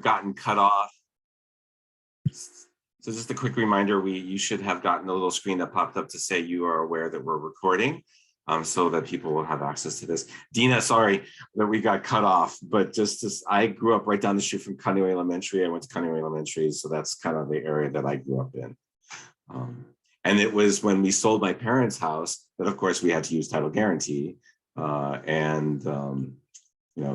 gotten cut off. So just a quick reminder, you should have gotten a little screen that popped up to say you are aware that we're recording, so that people will have access to this. Dina, sorry that we got cut off, but I grew up right down the street from Kaneohe Elementary. I went to Kaneohe Elementary, so that's kind of the area that I grew up in. And it was when we sold my parents' house that, of course, we had to use title guarantee.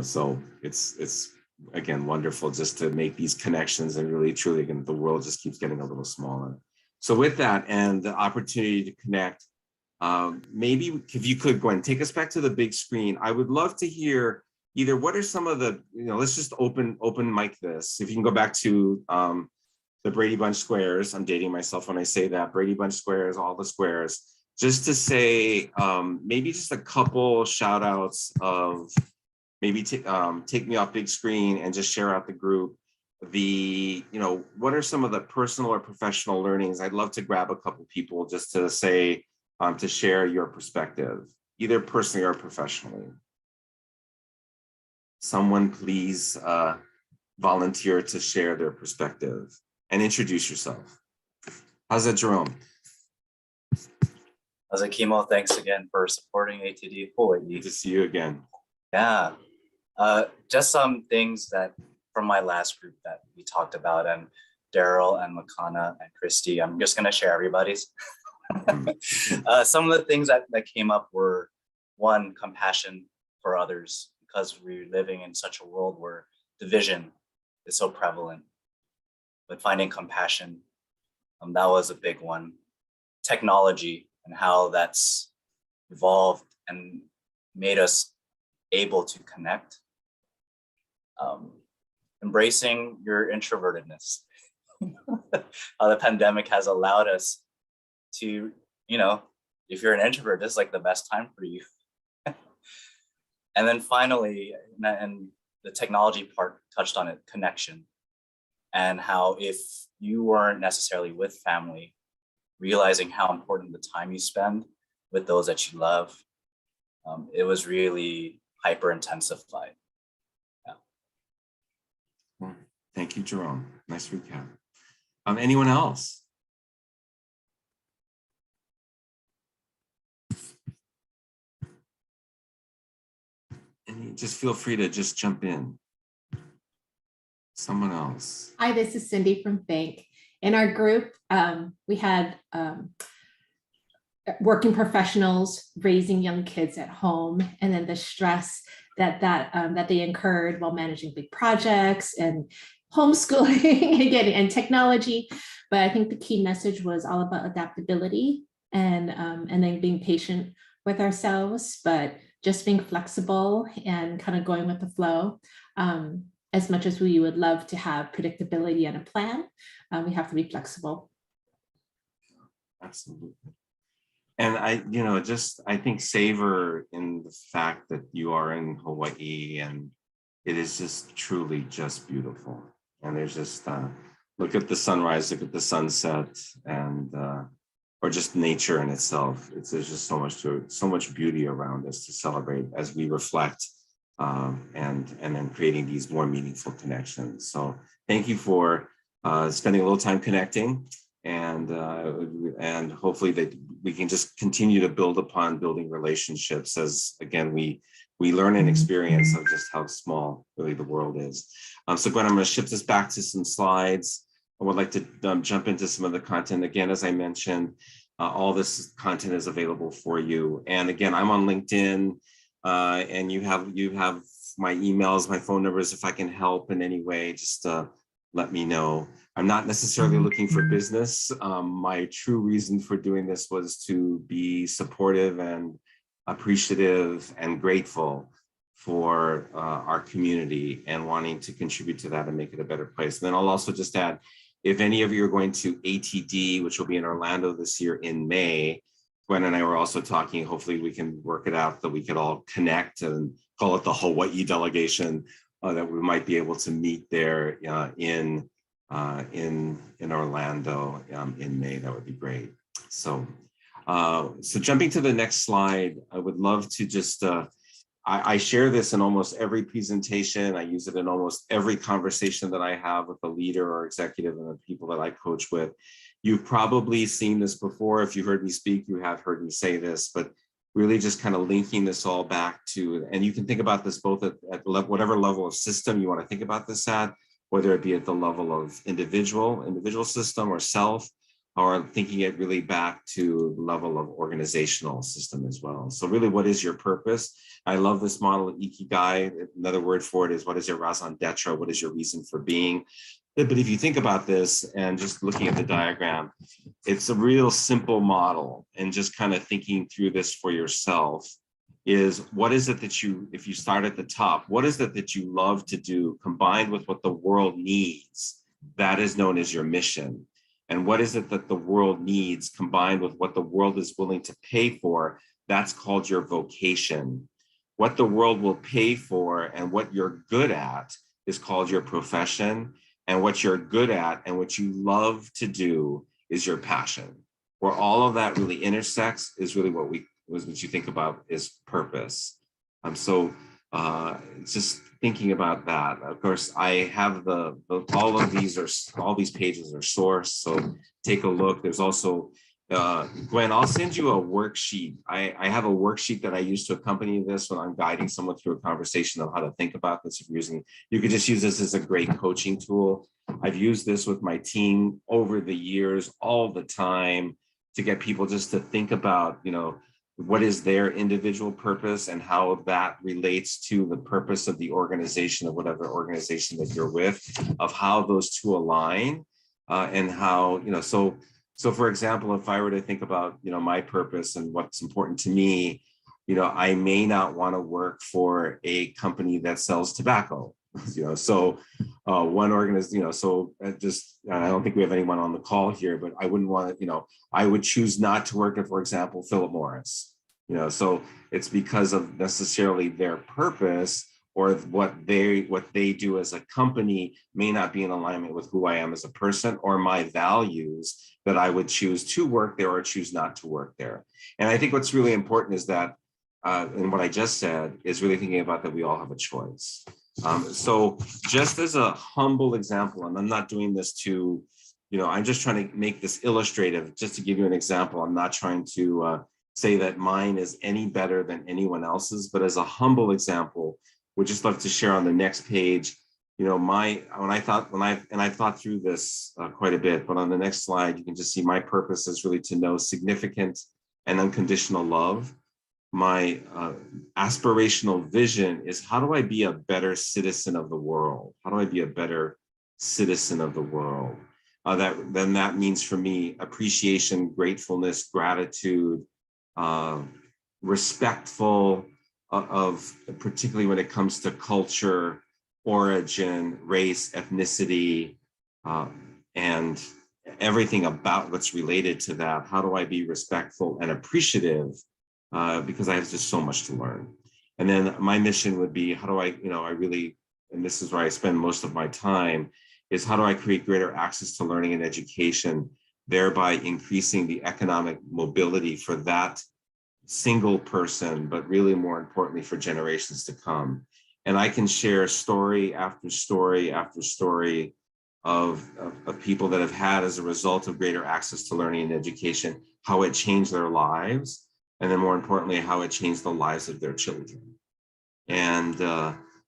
So it's again, wonderful just to make these connections, and really, truly, again, the world just keeps getting a little smaller. So with that and the opportunity to connect, maybe if you could go ahead and take us back to the big screen, I would love to hear either what are some of the, let's just open mic this. If you can go back to the Brady Bunch squares, I'm dating myself when I say that, Brady Bunch squares, all the squares, just to say maybe just a couple shout outs of maybe take me off big screen and just share out the group. What are some of the personal or professional learnings? I'd love to grab a couple people just to say, to share your perspective, either personally or professionally. Someone please volunteer to share their perspective and introduce yourself. How's that, Jerome? How's it, Kimo? Thanks again for supporting ATD Hawaii. Good to see you again. Yeah, just some things that from my last group that we talked about, and Daryl and Makana and Christy, I'm just gonna share everybody's. Some of the things that came up were, one, compassion for others, because we're living in such a world where division is so prevalent. But finding compassion, that was a big one. Technology and how that's evolved and made us able to connect. Embracing your introvertedness. How the pandemic has allowed us to, if you're an introvert, this is like the best time for you. And then finally, and the technology part touched on it, connection. And how if you weren't necessarily with family, realizing how important the time you spend with those that you love, it was really hyper intensified. Yeah. Thank you, Jerome. Nice recap. Anyone else? And just feel free to just jump in. Someone else. Hi, this is Cindy from Think. In our group, we had working professionals raising young kids at home, and then the stress that they incurred while managing big projects and homeschooling and technology. But I think the key message was all about adaptability and then being patient with ourselves, but just being flexible and kind of going with the flow. As much as we would love to have predictability and a plan, we have to be flexible. Absolutely. And I think savor in the fact that you are in Hawaii, and it is just truly just beautiful. And there's just, look at the sunrise, look at the sunset, and or just nature in itself. There's just so much beauty around us to celebrate as we reflect. And then creating these more meaningful connections. So thank you for spending a little time connecting, and hopefully that we can just continue to build upon building relationships as, again, we learn and experience of just how small really the world is. So Gwen, I'm going to shift us back to some slides. I would like to jump into some of the content. Again, as I mentioned, all this content is available for you. And again, I'm on LinkedIn. And you have my emails, my phone numbers. If I can help in any way, just let me know. I'm not necessarily looking for business. My true reason for doing this was to be supportive and appreciative and grateful for our community and wanting to contribute to that and make it a better place. And then I'll also just add, if any of you are going to ATD, which will be in Orlando this year in May, Gwen and I were also talking, hopefully we can work it out that we could all connect and call it the Hawaii delegation, that we might be able to meet there in Orlando in May. That would be great. So jumping to the next slide, I would love to just I share this in almost every presentation. I use it in almost every conversation that I have with a leader or executive and the people that I coach with. You've probably seen this before. If you heard me speak, you have heard me say this, but really just kind of linking this all back to, and you can think about this both at whatever level of system you want to think about this at, whether it be at the level of individual system or self, or thinking it really back to the level of organizational system as well. So really, what is your purpose? I love this model, Ikigai. Another word for it is, what is your raison d'etre? What is your reason for being? But if you think about this and just looking at the diagram, it's a real simple model, and just kind of thinking through this for yourself is, what is it that you, if you start at the top, what is it that you love to do combined with what the world needs? That is known as your mission. And what is it that the world needs combined with what the world is willing to pay for? That's called your vocation. What the world will pay for and what you're good at is called your profession. And what you're good at and what you love to do is your passion. Where all of that really intersects is really what you think about is purpose. So just thinking about that. Of course, I have all these pages are sourced, so take a look. There's also Gwen, I'll send you a worksheet. I have a worksheet that I use to accompany this when I'm guiding someone through a conversation on how to think about this. If you're using, you could just use this as a great coaching tool. I've used this with my team over the years, all the time, to get people just to think about, what is their individual purpose and how that relates to the purpose of the organization, of whatever organization that you're with, of how those two align, and how, so for example, if I were to think about, my purpose and what's important to me, I may not want to work for a company that sells tobacco, so one organization, so I don't think we have anyone on the call here, but I wouldn't want to, I would choose not to work at, for example, Philip Morris, so it's because of necessarily their purpose, or what they do as a company may not be in alignment with who I am as a person or my values, that I would choose to work there or choose not to work there. And I think what's really important is that, and what I just said, is really thinking about that we all have a choice. So just as a humble example, and I'm not doing this to, I'm just trying to make this illustrative, just to give you an example. I'm not trying to say that mine is any better than anyone else's, but as a humble example, would just love to share on the next page, I've thought through this quite a bit, but on the next slide, you can just see my purpose is really to know significant and unconditional love. My aspirational vision is, how do I be a better citizen of the world? How do I be a better citizen of the world? That means for me, appreciation, gratefulness, gratitude, respectful of, particularly when it comes to culture, origin, race, ethnicity, and everything about what's related to that. How do I be respectful and appreciative? Because I have just so much to learn. And then my mission would be, how do I really, and this is where I spend most of my time, is how do I create greater access to learning and education, thereby increasing the economic mobility for that single person, but really more importantly for generations to come. And I can share story after story after story of people that have had, as a result of greater access to learning and education, how it changed their lives, and then more importantly, how it changed the lives of their children. And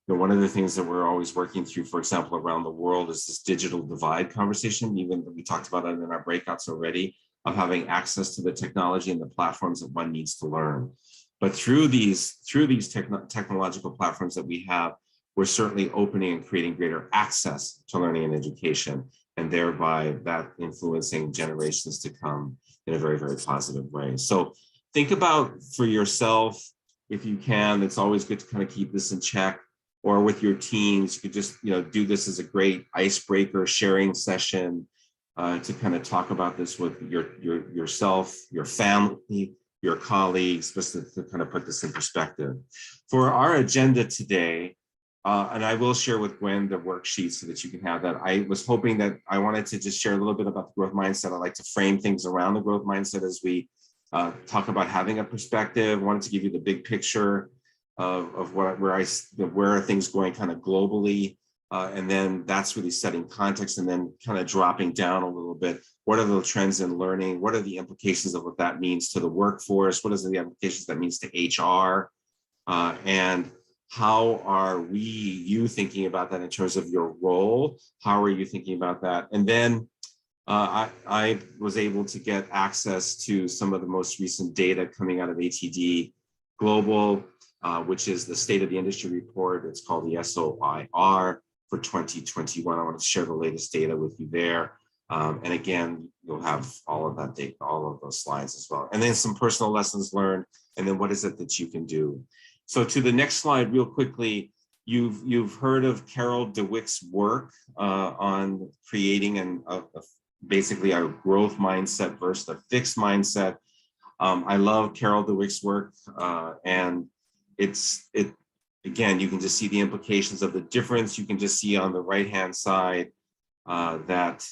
one of the things that we're always working through, for example, around the world, is this digital divide conversation. Even we talked about it in our breakouts already, of having access to the technology and the platforms that one needs to learn. But through these technological platforms that we have, we're certainly opening and creating greater access to learning and education, and thereby that influencing generations to come in a very, very positive way. So think about for yourself, if you can. It's always good to kind of keep this in check, or with your teams, you could just do this as a great icebreaker sharing session, to kind of talk about this with yourself, your family, your colleagues, just to kind of put this in perspective. For our agenda today, and I will share with Gwen the worksheet so that you can have that. I was hoping that I wanted to just share a little bit about the growth mindset. I like to frame things around the growth mindset as we talk about having a perspective. I wanted to give you the big picture. of where are things going kind of globally. And then that's really setting context, and then kind of dropping down a little bit. What are the trends in learning? What are the implications of what that means to the workforce? What is the implications that means to HR? And how are you thinking about that in terms of your role? How are you thinking about that? And then I was able to get access to some of the most recent data coming out of ATD Global, which is the State of the Industry report. It's called the SOIR for 2021. I want to share the latest data with you there. And again, you'll have all of that data, all of those slides as well. And then some personal lessons learned, and then what is it that you can do? So to the next slide real quickly, you've heard of Carol Dweck's work on creating basically a growth mindset versus a fixed mindset. I love Carol Dweck's work, and again, you can just see the implications of the difference. You can just see on the right-hand side that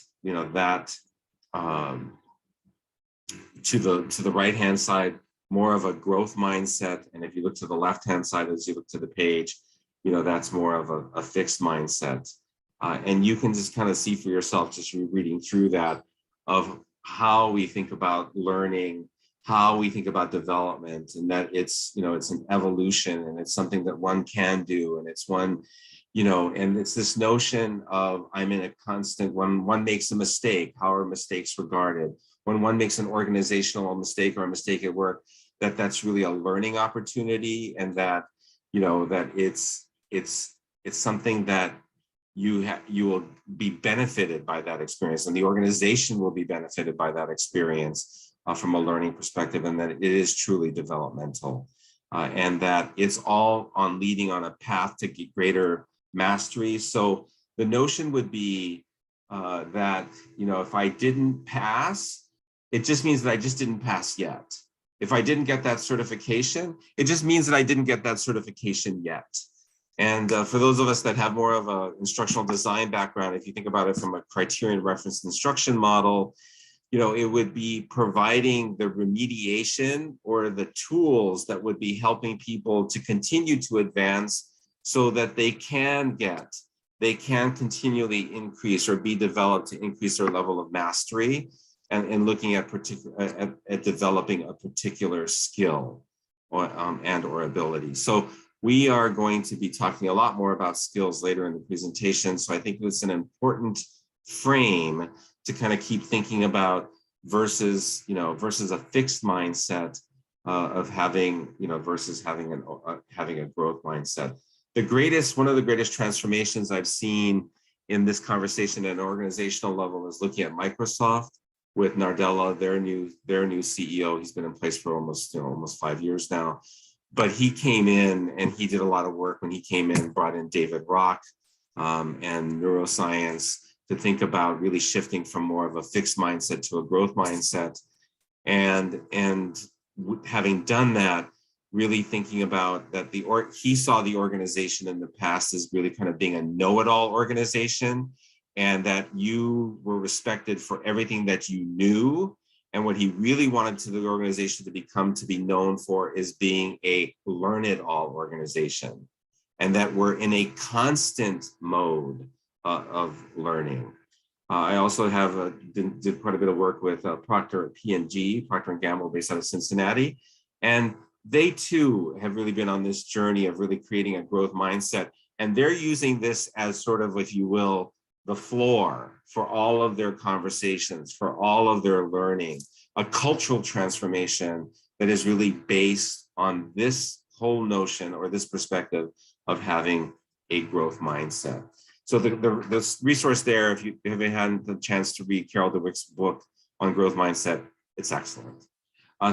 to the right-hand side, more of a growth mindset. And if you look to the left-hand side, as you look to the page, that's more of a fixed mindset. And you can just kind of see for yourself, just reading through that, of how we think about learning, how we think about development, and that it's an evolution, and it's something that one can do, and it's one, and it's this notion of I'm in a constant, when one makes a mistake, how are mistakes regarded? When one makes an organizational mistake or a mistake at work, that's really a learning opportunity, and that that it's something that you will be benefited by that experience, and the organization will be benefited by that experience from a learning perspective, and that it is truly developmental, and that it's all on leading on a path to greater mastery. So the notion would be that if I didn't pass, it just means that I just didn't pass yet. If I didn't get that certification, it just means that I didn't get that certification yet. And for those of us that have more of an instructional design background, if you think about it from a criterion referenced instruction model, it would be providing the remediation or the tools that would be helping people to continue to advance, so that they can continually increase or be developed to increase their level of mastery, and looking at developing a particular skill or ability. So we are going to be talking a lot more about skills later in the presentation. So I think it's an important frame to kind of keep thinking about versus a fixed mindset of having, versus having a growth mindset. One of the greatest transformations I've seen in this conversation at an organizational level is looking at Microsoft with Nadella, their new CEO. He's been in place for almost 5 years now. But he came in and he did a lot of work when he came in, brought in David Rock and neuroscience to think about really shifting from more of a fixed mindset to a growth mindset. And having done that, really thinking about that he saw the organization in the past as really kind of being a know-it-all organization, and that you were respected for everything that you knew. And what he really wanted to the organization to be known for is being a learn-it-all organization, and that we're in a constant mode of learning. I also did quite a bit of work with Procter at P&G, Procter & Gamble, based out of Cincinnati. And they too have really been on this journey of really creating a growth mindset. And they're using this as sort of, if you will, the floor for all of their conversations, for all of their learning, a cultural transformation that is really based on this whole notion or this perspective of having a growth mindset. So the resource there, if you haven't had the chance to read Carol Dweck's book on growth mindset, it's excellent.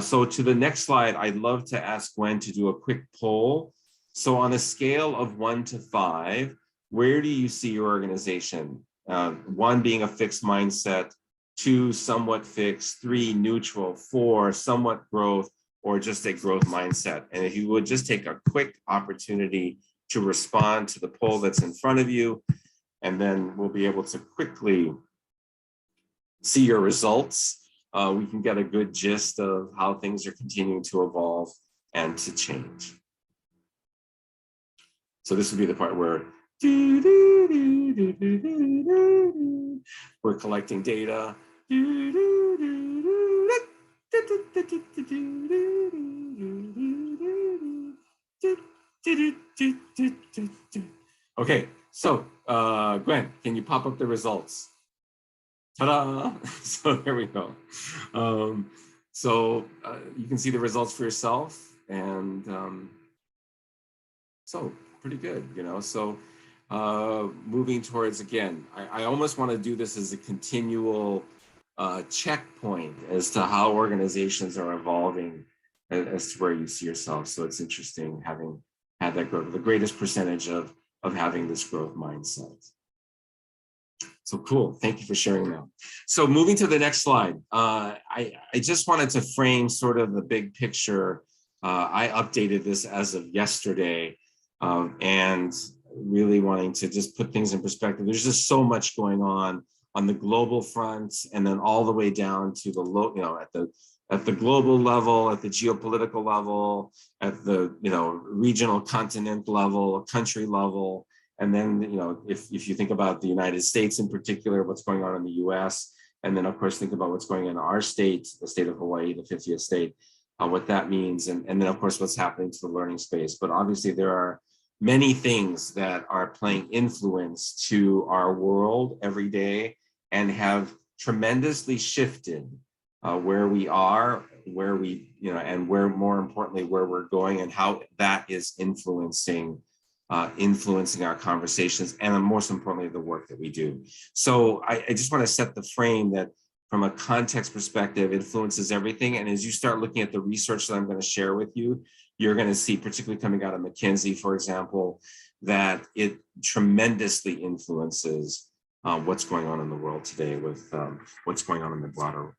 So to the next slide, I'd love to ask Gwen to do a quick poll. So on a scale of 1 to 5, where do you see your organization? 1 being a fixed mindset, 2 somewhat fixed, 3 neutral, 4 somewhat growth, or just a growth mindset. And if you would just take a quick opportunity to respond to the poll that's in front of you, and then we'll be able to quickly see your results. We can get a good gist of how things are continuing to evolve and to change. So this would be the part where we're collecting data. Okay, so Gwen, can you pop up the results? Ta-da! So there we go. You can see the results for yourself, and so pretty good, you know. So moving towards, again, I almost want to do this as a continual checkpoint as to how organizations are evolving as to where you see yourself. So it's interesting having had that growth, the greatest percentage of having this growth mindset. So cool, thank you for sharing that. So moving to the next slide, I just wanted to frame sort of the big picture. I updated this as of yesterday, and really wanting to just put things in perspective. There's just so much going on the global front, and then all the way down to the low, you know, at the global level, at the geopolitical level, at the, you know, regional continent level, country level. And then, you know, if you think about the United States in particular, what's going on in the US, and then of course, think about what's going on in our state, the state of Hawaii, the 50th state, what that means. And then of course, what's happening to the learning space. But obviously there are many things that are playing influence to our world every day and have tremendously shifted where we are, where we, you know, and where, more importantly, where we're going and how that is influencing our conversations, and most importantly, the work that we do. So I just want to set the frame that from a context perspective, influences everything. And as you start looking at the research that I'm going to share with you, you're going to see, particularly coming out of McKinsey, for example, that it tremendously influences what's going on in the world today with what's going on in the broader,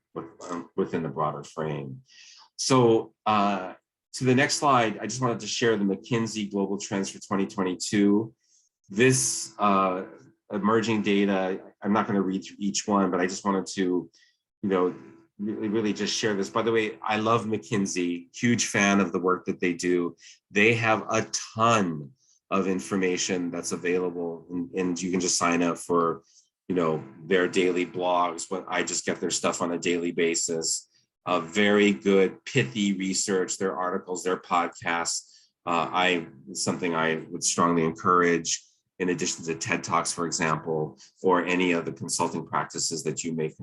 within the broader frame. So to the next slide, I just wanted to share the McKinsey Global Trends for 2022. This emerging data, I'm not going to read through each one, but I just wanted to, you know, really just share this. By the way, I love McKinsey, huge fan of the work that they do. They have a ton of information that's available, and you can just sign up for, you know, their daily blogs. But I just get their stuff on a daily basis. Very good, pithy research, their articles, their podcasts. Something I would strongly encourage, in addition to TED Talks, for example, or any of the consulting practices that you make,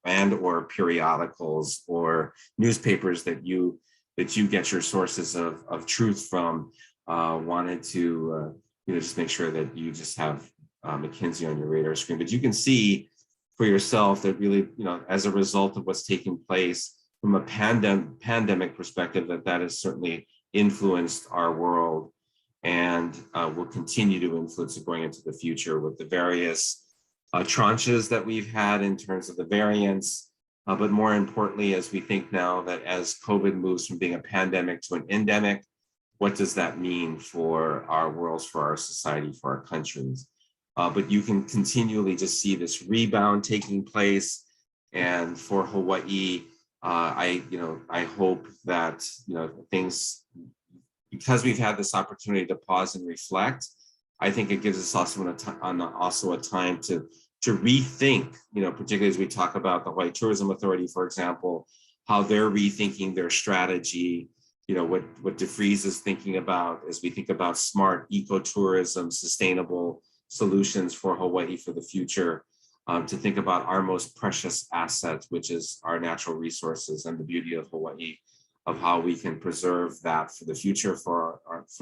and or periodicals or newspapers that you get your sources of truth from. Wanted to you know, just make sure that you just have McKinsey on your radar screen. But you can see for yourself that really, you know, as a result of what's taking place from a pandemic perspective, that has certainly influenced our world, and will continue to influence it going into the future with the various tranches that we've had in terms of the variants. But more importantly, as we think now that as COVID moves from being a pandemic to an endemic, what does that mean for our worlds, for our society, for our countries? But you can continually just see this rebound taking place. And for Hawaii, I hope that, you know, things, because we've had this opportunity to pause and reflect, I think it gives us also a time to rethink, you know, particularly as we talk about the Hawaii Tourism Authority, for example, how they're rethinking their strategy, you know, what DeFries is thinking about as we think about smart ecotourism, sustainable solutions for Hawaii for the future, to think about our most precious asset, which is our natural resources and the beauty of Hawaii, of how we can preserve that for the future, for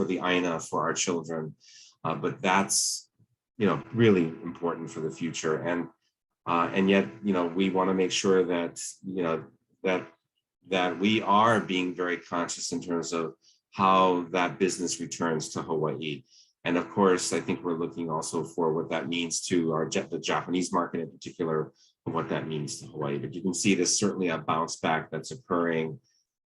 the Aina, for our children. But that's, you know, really important for the future. And yet, you know, we want to make sure that, you know, that we are being very conscious in terms of how that business returns to Hawaii. And of course, I think we're looking also for what that means to the Japanese market in particular, and what that means to Hawaii. But you can see there's certainly a bounce back that's occurring.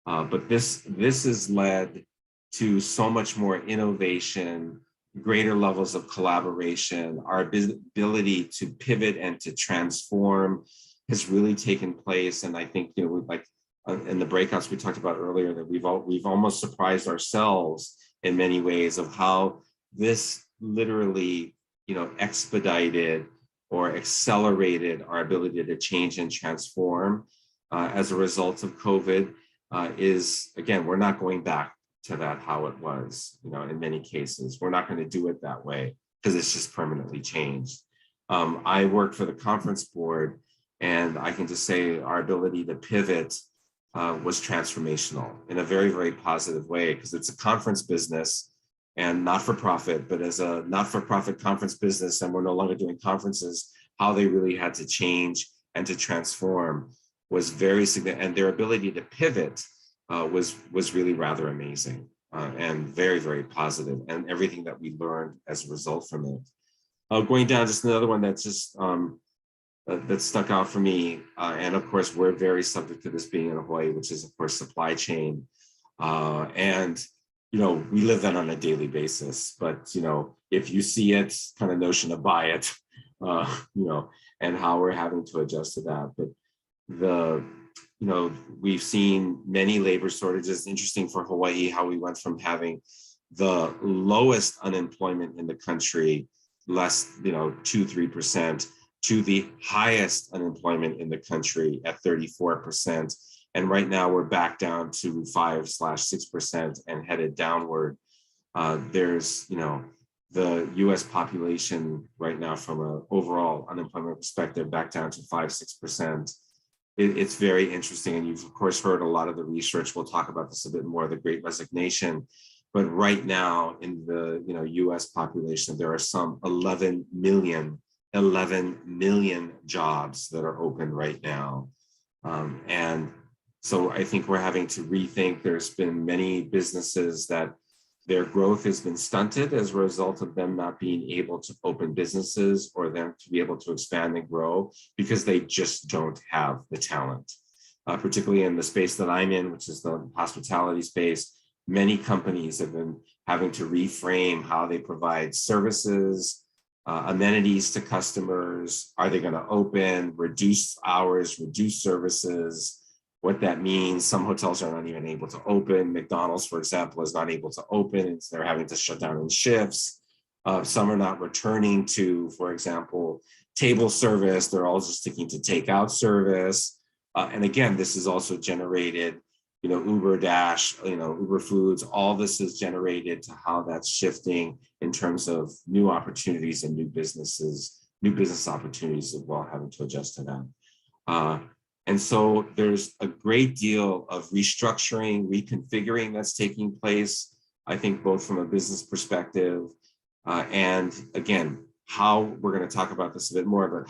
But this has led to so much more innovation, greater levels of collaboration. Our ability to pivot and to transform has really taken place. And I think, you know, like in the breakouts we talked about earlier, that we've almost surprised ourselves in many ways of how this literally, expedited or accelerated our ability to change and transform as a result of COVID. Is, again, we're not going back to that how it was, in many cases. We're not going to do it that way because it's just permanently changed. I work for the conference board, and I can just say our ability to pivot was transformational in a very, very positive way, because it's a conference business and not for profit, but as a not for profit conference business, and we're no longer doing conferences, how they really had to change and to transform was very significant, and their ability to pivot was really rather amazing and very, very positive, and everything that we learned as a result from it. Going down, just another one that's just that stuck out for me, and of course we're very subject to this being in Hawaii, which is of course supply chain, and we live that on a daily basis. But if you see it, kind of notion to buy it, and how we're having to adjust to that. But we've seen many labor shortages. Interesting for Hawaii, how we went from having the lowest unemployment in the country, less, 2-3%, to the highest unemployment in the country at 34%. And right now we're back down to 5/6% and headed downward. There's, the US population right now from an overall unemployment perspective back down to 5-6%. It's very interesting. And you've of course heard a lot of the research. We'll talk about this a bit more, the Great Resignation. But right now in the US population, there are some 11 million jobs that are open right now. And so I think we're having to rethink. There's been many businesses that their growth has been stunted as a result of them not being able to open businesses or them to be able to expand and grow because they just don't have the talent. Particularly in the space that I'm in, which is the hospitality space, many companies have been having to reframe how they provide services, amenities to customers. Are they going to open, reduce hours, reduce services? What that means, some hotels are not even able to open. McDonald's, for example, is not able to open. They're having to shut down in shifts. Some are not returning to, for example, table service. They're all just sticking to takeout service. And again, this is also generated, Uber Dash, Uber Foods, all this is generated to how that's shifting in terms of new opportunities and new business opportunities as well, having to adjust to that. And so there's a great deal of restructuring, reconfiguring that's taking place, I think, both from a business perspective and again, how we're going to talk about this a bit more, but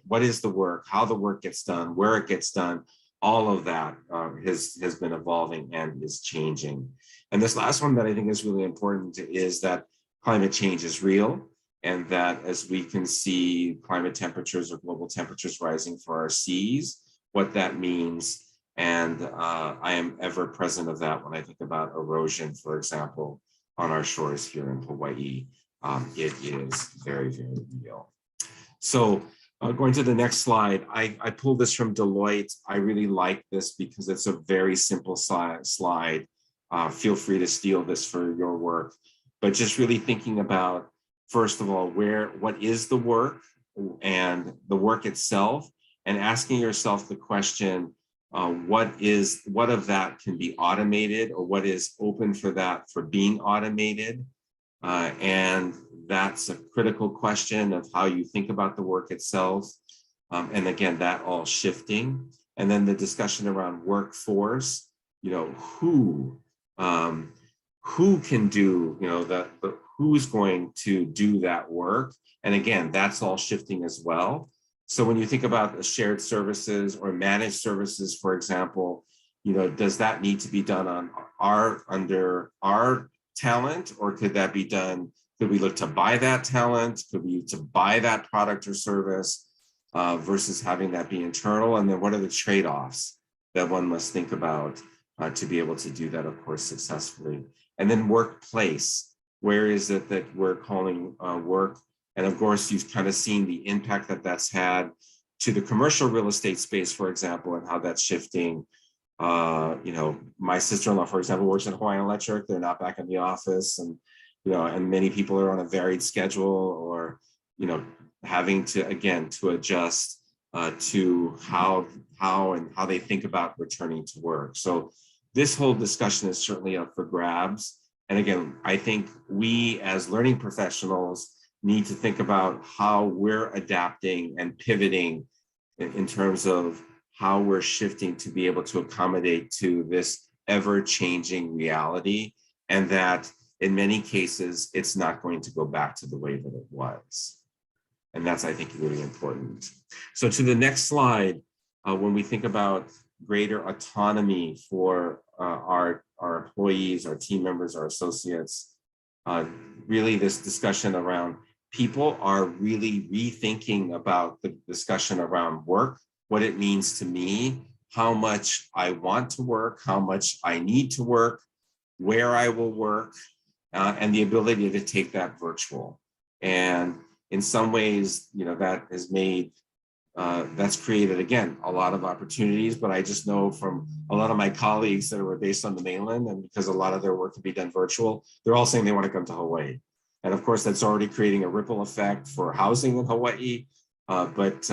what is the work, how the work gets done, where it gets done, all of that has been evolving and is changing. And this last one that I think is really important is that climate change is real, and that as we can see climate temperatures or global temperatures rising for our seas, what that means. And I am ever present of that when I think about erosion, for example, on our shores here in Hawaii. It is very, very real. So going to the next slide, I pulled this from Deloitte. I really like this because it's a very simple slide. Feel free to steal this for your work, but just really thinking about, first of all, what is the work and the work itself, and asking yourself the question, what of that can be automated, or what is open for that for being automated? And that's a critical question of how you think about the work itself. And again, that all shifting. And then the discussion around workforce, who can do, who's going to do that work? And again, that's all shifting as well. So when you think about shared services or managed services, for example, does that need to be done under our talent, or could that be done? Could we look to buy that talent? Could we to buy that product or service versus having that be internal? And then what are the trade-offs that one must think about to be able to do that, of course, successfully? And then workplace, where is it that we're calling work? And of course, you've kind of seen the impact that that's had to the commercial real estate space, for example, and how that's shifting. My sister-in-law, for example, works at Hawaiian Electric. They're not back in the office. And and many people are on a varied schedule, or, having to, again, to adjust to how they think about returning to work. So this whole discussion is certainly up for grabs. And again, I think we as learning professionals need to think about how we're adapting and pivoting in terms of how we're shifting to be able to accommodate to this ever-changing reality, and that in many cases, it's not going to go back to the way that it was. And that's, I think, really important. So to the next slide, when we think about greater autonomy for our employees, our team members, our associates, really this discussion around people are really rethinking about the discussion around work, what it means to me, how much I want to work, how much I need to work, where I will work, and the ability to take that virtual. And in some ways, that has made, that's created, again, a lot of opportunities, but I just know from a lot of my colleagues that were based on the mainland, and because a lot of their work can be done virtual, they're all saying they want to come to Hawaii. And of course, that's already creating a ripple effect for housing in Hawaii. But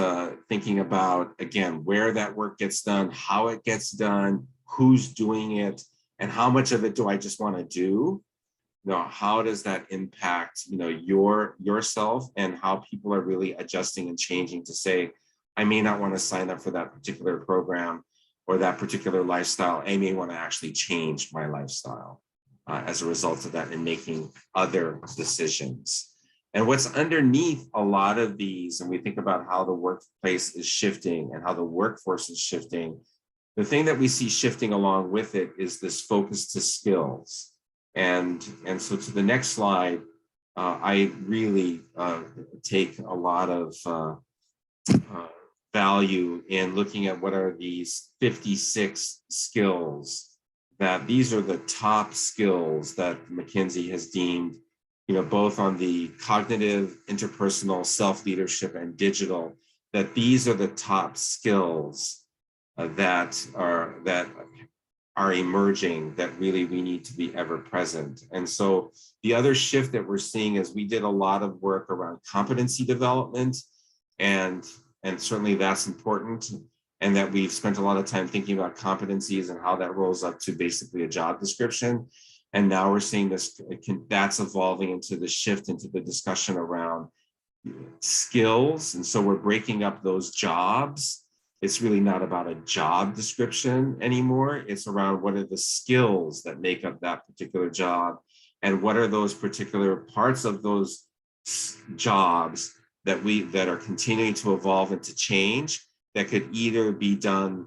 thinking about, again, where that work gets done, how it gets done, who's doing it, and how much of it do I just want to do? How does that impact, yourself, and how people are really adjusting and changing to say, I may not want to sign up for that particular program or that particular lifestyle. I may want to actually change my lifestyle as a result of that, and making other decisions. And what's underneath a lot of these, and we think about how the workplace is shifting and how the workforce is shifting, the thing that we see shifting along with it is this focus to skills. And so to the next slide, I really take a lot of value in looking at what are these 56 skills, that these are the top skills that McKinsey has deemed, both on the cognitive, interpersonal, self-leadership, and digital, that these are the top skills that are emerging, that really we need to be ever present. And so the other shift that we're seeing is we did a lot of work around competency development, and certainly that's important, and that we've spent a lot of time thinking about competencies and how that rolls up to basically a job description. And now we're seeing this, that's evolving into the shift into the discussion around skills. And so we're breaking up those jobs. It's really not about a job description anymore. It's around what are the skills that make up that particular job, and what are those particular parts of those jobs that are continuing to evolve and to change, that could either be done,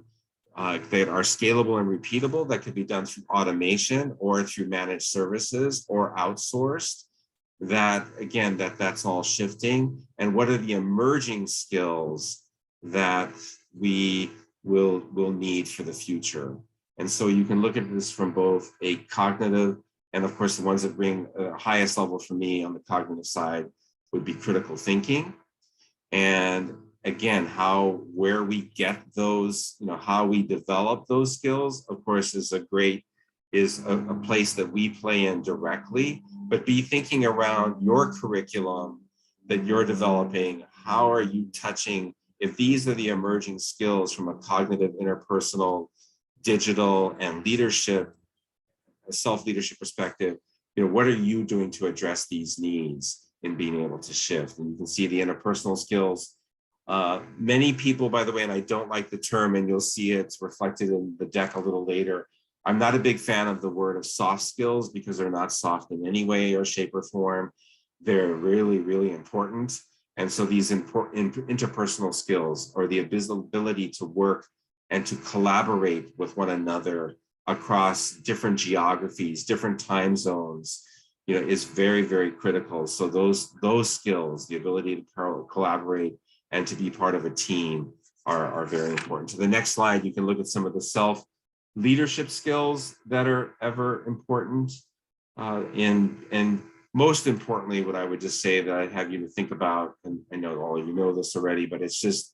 that are scalable and repeatable, that could be done through automation or through managed services or outsourced. That, again, that's all shifting. And what are the emerging skills that we will need for the future? And so you can look at this from both a cognitive, and of course, the ones that bring the highest level for me on the cognitive side would be critical thinking. And again, where we get those, how we develop those skills, of course, is a place that we play in directly, but be thinking around your curriculum that you're developing. How are you touching, if these are the emerging skills from a cognitive, interpersonal, digital, and leadership, a self-leadership perspective, what are you doing to address these needs in being able to shift? And you can see the interpersonal skills. Many people, by the way, and I don't like the term, and you'll see it's reflected in the deck a little later, I'm not a big fan of the word of soft skills, because they're not soft in any way or shape or form. They're really, really important. And so these important interpersonal skills, or the ability to work and to collaborate with one another across different geographies, different time zones, is very, very critical. So those skills, the ability to collaborate and to be part of a team, are very important. So the next slide, you can look at some of the self-leadership skills that are ever important. And most importantly, what I would just say that I'd have you to think about, and I know all of you know this already, but it's just,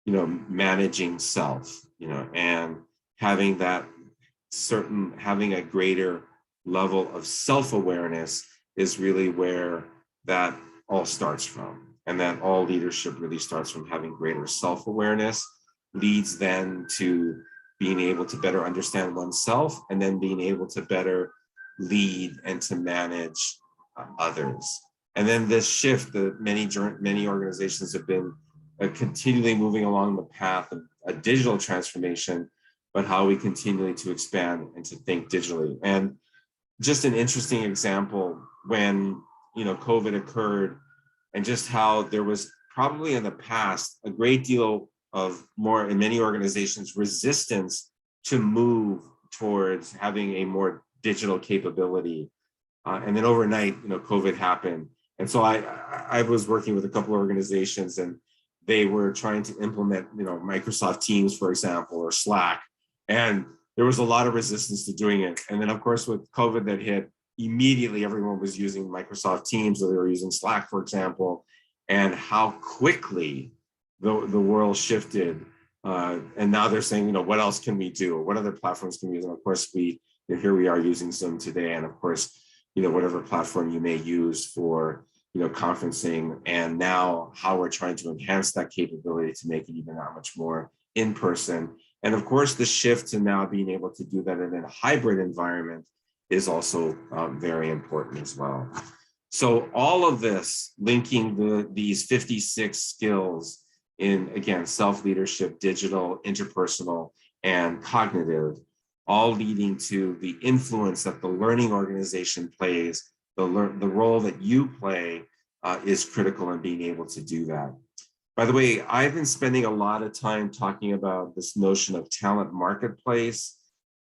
managing self, and having a greater level of self-awareness, is really where that all starts from. And that all leadership really starts from having greater self-awareness, leads then to being able to better understand oneself, and then being able to better lead and to manage others. And then this shift that many organizations have been continually moving along the path of a digital transformation, but how we continually to expand and to think digitally. And just an interesting example, when COVID occurred, and just how there was probably in the past a great deal of more in many organizations resistance to move towards having a more digital capability. And then overnight, COVID happened. And so I was working with a couple of organizations, and they were trying to implement, Microsoft Teams, for example, or Slack. And there was a lot of resistance to doing it. And then of course, with COVID that hit, immediately everyone was using Microsoft Teams, or they were using Slack, for example, and how quickly the world shifted. And now they're saying, what else can we do? What other platforms can we use? And of course, here we are using Zoom today. And of course, whatever platform you may use for, conferencing, and now how we're trying to enhance that capability to make it even that much more in person. And of course, the shift to now being able to do that in a hybrid environment is also very important as well. So all of this linking these 56 skills in, again, self-leadership, digital, interpersonal, and cognitive, all leading to the influence that the learning organization plays, the role that you play is critical in being able to do that. By the way, I've been spending a lot of time talking about this notion of talent marketplace,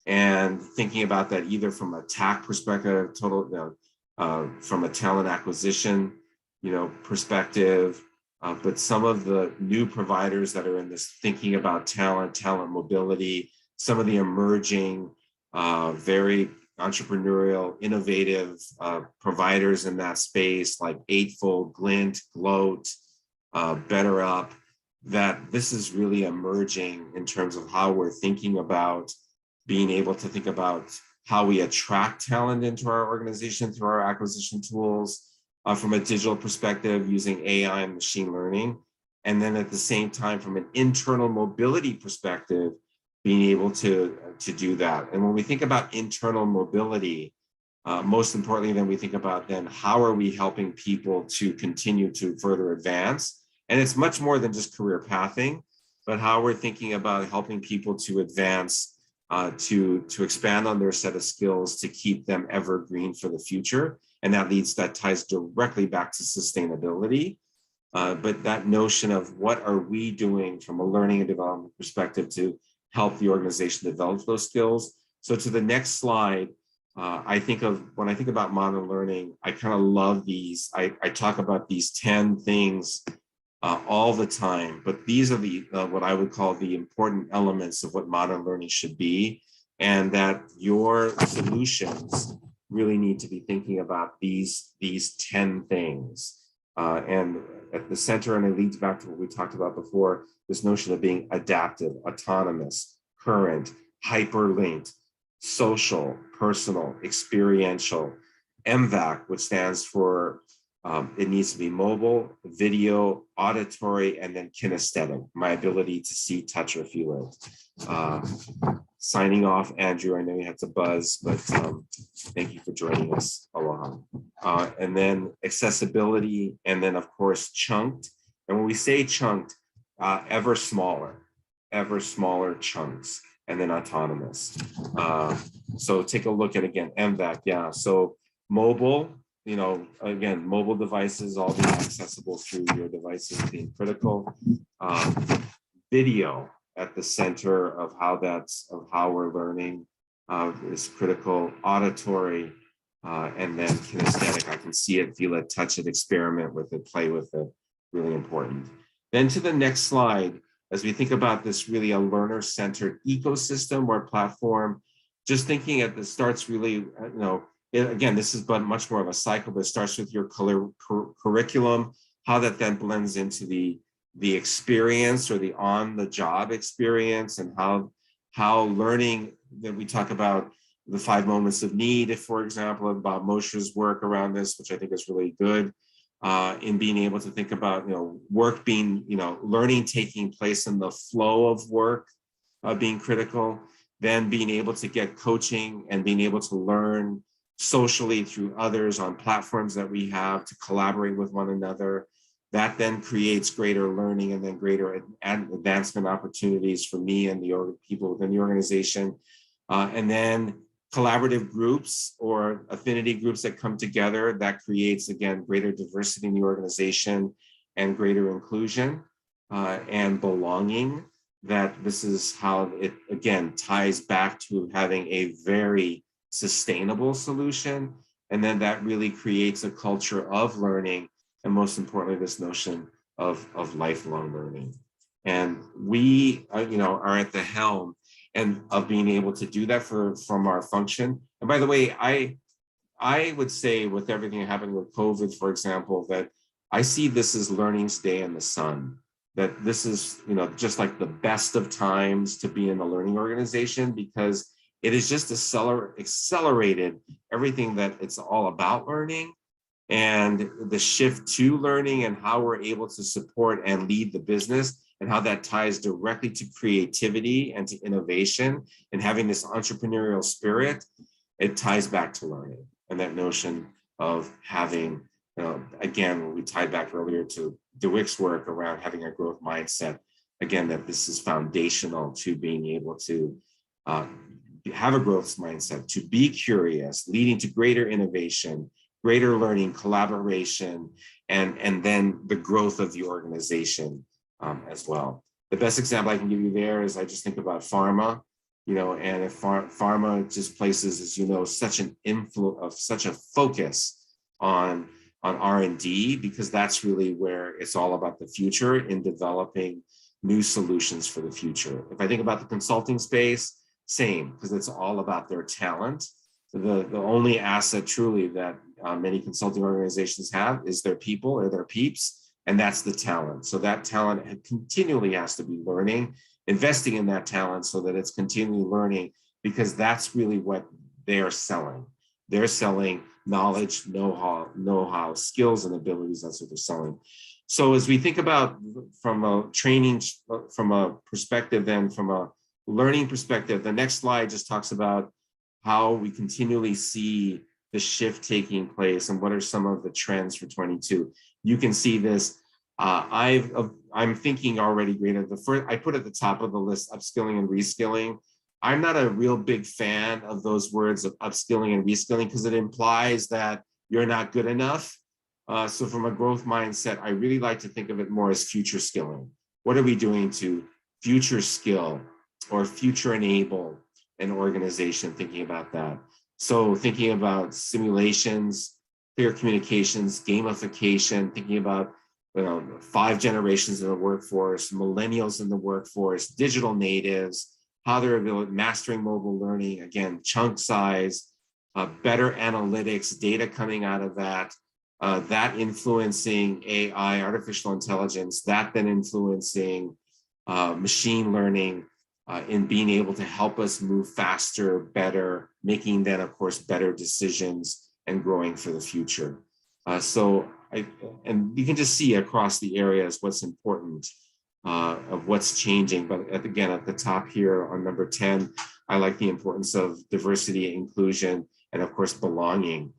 and thinking about that either from a TAC perspective, from a talent acquisition, perspective, but some of the new providers that are in this thinking about talent mobility, some of the emerging, very entrepreneurial, innovative providers in that space, like Eightfold, Glint, Gloat, BetterUp, that this is really emerging in terms of how we're thinking about being able to think about how we attract talent into our organization through our acquisition tools, from a digital perspective using AI and machine learning. And then at the same time, from an internal mobility perspective, being able to do that. And when we think about internal mobility, most importantly, then we think about then how are we helping people to continue to further advance? And it's much more than just career pathing, but how we're thinking about helping people to advance, to expand on their set of skills, to keep them evergreen for the future. And that ties directly back to sustainability. But that notion of what are we doing from a learning and development perspective to help the organization develop those skills. So to the next slide, when I think about modern learning, I kind of love these. I talk about these 10 things all the time, but these are the what I would call the important elements of what modern learning should be, and that your solutions really need to be thinking about these 10 things. And at the center, and it leads back to what we talked about before, this notion of being adaptive, autonomous, current, hyperlinked, social, personal, experiential, MVAC, which stands for it needs to be mobile, video, auditory, and then kinesthetic, my ability to see, touch, or feel it. Signing off, Andrew, I know you had to buzz, but thank you for joining us. Aloha. And then accessibility, and then of course, chunked. And when we say chunked, ever smaller chunks, and then autonomous. So take a look at, again, MVAC, yeah. So mobile, again, mobile devices all being accessible through your devices being critical. Video at the center of how we're learning is critical. Auditory, and then kinesthetic. I can see it, feel it, touch it, experiment with it, play with it. Really important. Then to the next slide, as we think about this really a learner-centered ecosystem or platform, just thinking at the starts really, again, this is but much more of a cycle, but it starts with your curriculum, how that then blends into the experience or the on-the-job experience, and how learning that we talk about the 5 moments of need, if, for example, Bob Mosher's work around this, which I think is really good, in being able to think about, work being, learning taking place in the flow of work being critical, then being able to get coaching and being able to learn socially through others on platforms that we have to collaborate with one another. That then creates greater learning and then greater advancement opportunities for me and the people within the organization. And then collaborative groups or affinity groups that come together, that creates, again, greater diversity in the organization and greater inclusion and belonging. That this is how it, again, ties back to having a very sustainable solution. And then that really creates a culture of learning, and most importantly, this notion of lifelong learning. And we, are at the helm and of being able to do that from our function. And by the way, I would say with everything happening with COVID, for example, that I see this as learning's day in the sun, that this is, just like the best of times to be in a learning organization, because it is just accelerated everything that it's all about learning, and the shift to learning and how we're able to support and lead the business, and how that ties directly to creativity and to innovation and having this entrepreneurial spirit. It ties back to learning and that notion of having, again, when we tied back earlier to DeWick's work around having a growth mindset, again, that this is foundational to being able to have a growth mindset, to be curious, leading to greater innovation, greater learning, collaboration, and then the growth of the organization as well. The best example I can give you there is I just think about pharma, and if pharma just places, as such an influence, such a focus on R&D, because that's really where it's all about the future in developing new solutions for the future. If I think about the consulting space, same, because it's all about their talent. The only asset truly that many consulting organizations have is their people or their peeps, and that's the talent. So that talent continually has to be learning, investing in that talent so that it's continually learning, because that's really what they are selling. They're selling knowledge, know-how, skills, and abilities. That's what they're selling. So as we think about from a training, from a perspective, then from a learning perspective, the next slide just talks about how we continually see the shift taking place and what are some of the trends for 22. You can see this. I'm thinking already greater. The first I put at the top of the list, upskilling and reskilling. I'm not a real big fan of those words of upskilling and reskilling because it implies that you're not good enough. So from a growth mindset, I really like to think of it more as future skilling. What are we doing to future skill or future enable an organization, thinking about that? So thinking about simulations, clear communications, gamification, thinking about 5 generations in the workforce, millennials in the workforce, digital natives, how they're mastering mobile learning, again, chunk size, better analytics, data coming out of that, that influencing AI, artificial intelligence, that then influencing machine learning in being able to help us move faster, better, making then, of course, better decisions and growing for the future. And you can just see across the areas what's important of what's changing. But again, at the top here on number 10, I like the importance of diversity, inclusion, and of course, belonging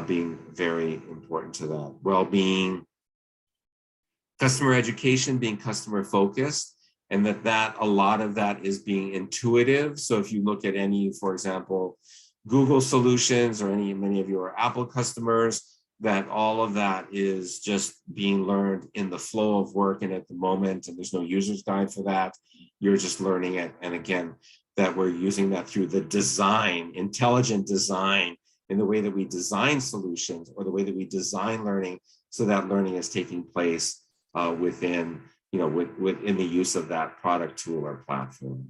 being very important to that. Well-being, customer education, being customer focused, and that a lot of that is being intuitive. So if you look at any, for example, Google solutions or many of your Apple customers, that all of that is just being learned in the flow of work and at the moment, and there's no user's guide for that. You're just learning it. And again, that we're using that through the design, intelligent design, in the way that we design solutions or the way that we design learning, so that learning is taking place within the use of that product, tool, or platform.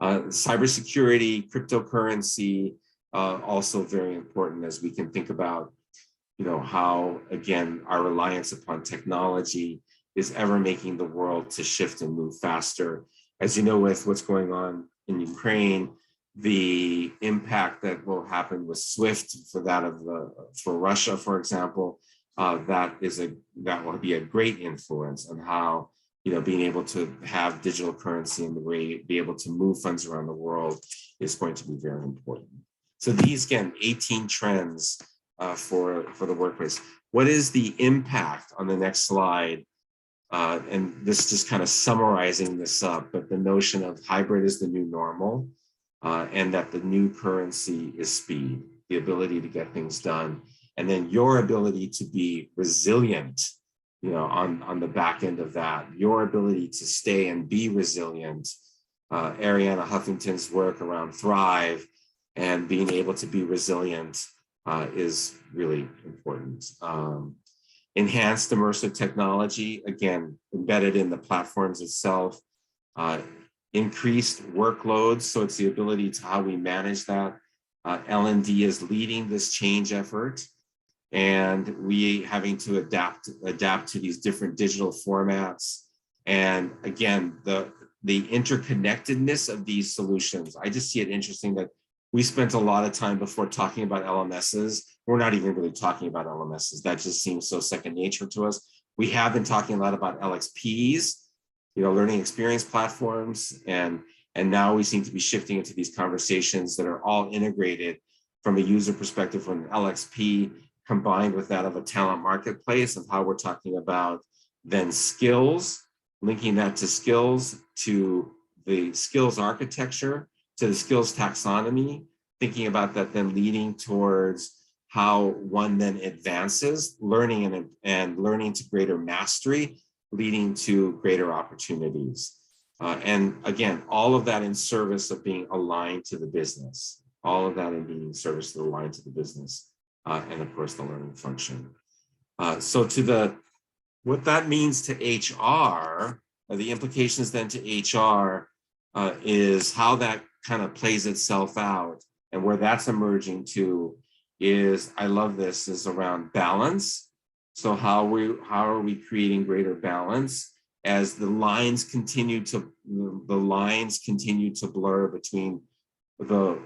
Cybersecurity, cryptocurrency, also very important as we can think about how, again, our reliance upon technology is ever making the world to shift and move faster. As you know, with what's going on in Ukraine, the impact that will happen with SWIFT for Russia, for example, that will be a great influence on how, being able to have digital currency and the way be able to move funds around the world is going to be very important. So these, again, 18 trends for the workplace. What is the impact on the next slide? And this just kind of summarizing this up, but the notion of hybrid is the new normal, and that the new currency is speed, the ability to get things done, and then your ability to be resilient, on the back end of that, your ability to stay and be resilient. Arianna Huffington's work around Thrive and being able to be resilient is really important. Enhanced immersive technology, again, embedded in the platforms itself. Increased workloads, so it's the ability to how we manage that. L&D is leading this change effort, and we having to adapt to these different digital formats. And again, the interconnectedness of these solutions. I just see it interesting that we spent a lot of time before talking about LMSs. We're not even really talking about LMSs. That just seems so second nature to us. We have been talking a lot about LXPs, learning experience platforms, and now we seem to be shifting into these conversations that are all integrated from a user perspective, from an LXP combined with that of a talent marketplace, of how we're talking about then skills, linking that to skills, to the skills architecture, to the skills taxonomy, thinking about that then leading towards how one then advances learning and learning to greater mastery, leading to greater opportunities. And again, all of that in service of being aligned to the business, all of that in being in service to aligned to the business, and of course the learning function. So what that means to HR, the implications then to HR is how that kind of plays itself out, and where that's emerging to is, I love this, is around balance. So how are we creating greater balance as the lines continue to blur between the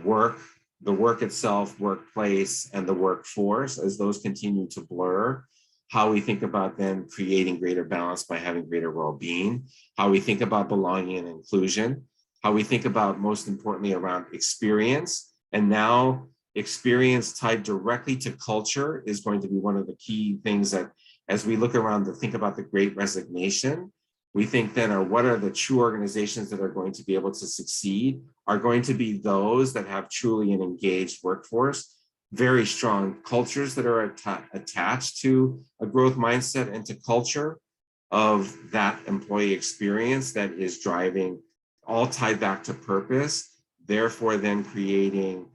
work itself, workplace, and the workforce, as those continue to blur. How we think about then creating greater balance by having greater well-being, how we think about belonging and inclusion, how we think about, most importantly, around experience. And now experience tied directly to culture is going to be one of the key things that, as we look around to think about the Great Resignation, we think then, what are the true organizations that are going to be able to succeed, are going to be those that have truly an engaged workforce, very strong cultures that are attached to a growth mindset and to culture of that employee experience that is driving, all tied back to purpose, therefore then creating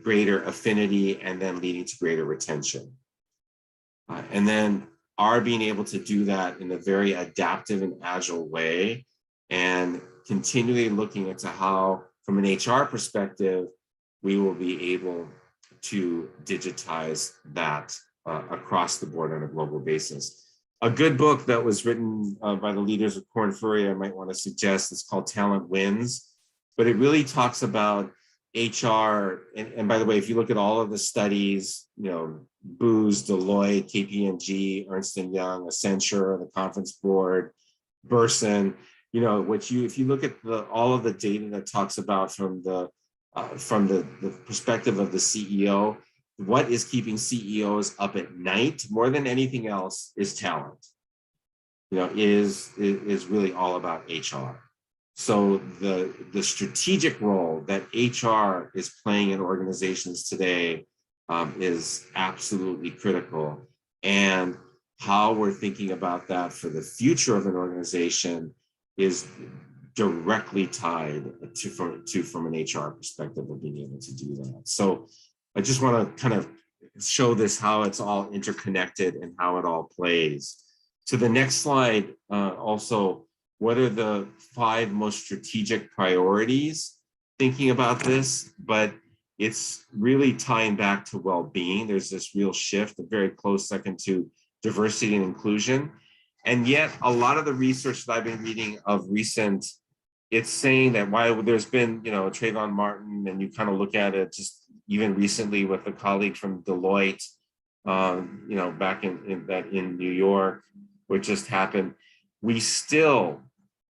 greater affinity and then leading to greater retention. And then are being able to do that in a very adaptive and agile way, and continually looking into how, from an HR perspective, we will be able to digitize that across the board on a global basis. A good book that was written by the leaders of Korn Ferry, I might want to suggest, is called Talent Wins, but it really talks about HR. And by the way, if you look at all of the studies, Booz, Deloitte, KPMG, Ernst & Young, Accenture, the Conference Board, Burson, if you look at all of the data that talks about from the perspective of the CEO, what is keeping CEOs up at night more than anything else is talent, is really all about HR. So the strategic role that HR is playing in organizations today is absolutely critical. And how we're thinking about that for the future of an organization is directly tied from an HR perspective of being able to do that. So I just want to kind of show this, how it's all interconnected and how it all plays. To the next slide, also, what are the 5 most strategic priorities thinking about this? But it's really tying back to well-being. There's this real shift, a very close second to diversity and inclusion. And yet a lot of the research that I've been reading of recent it's saying that while there's been, Trayvon Martin, and you kind of look at it just even recently with a colleague from Deloitte, back in New York, which just happened, we still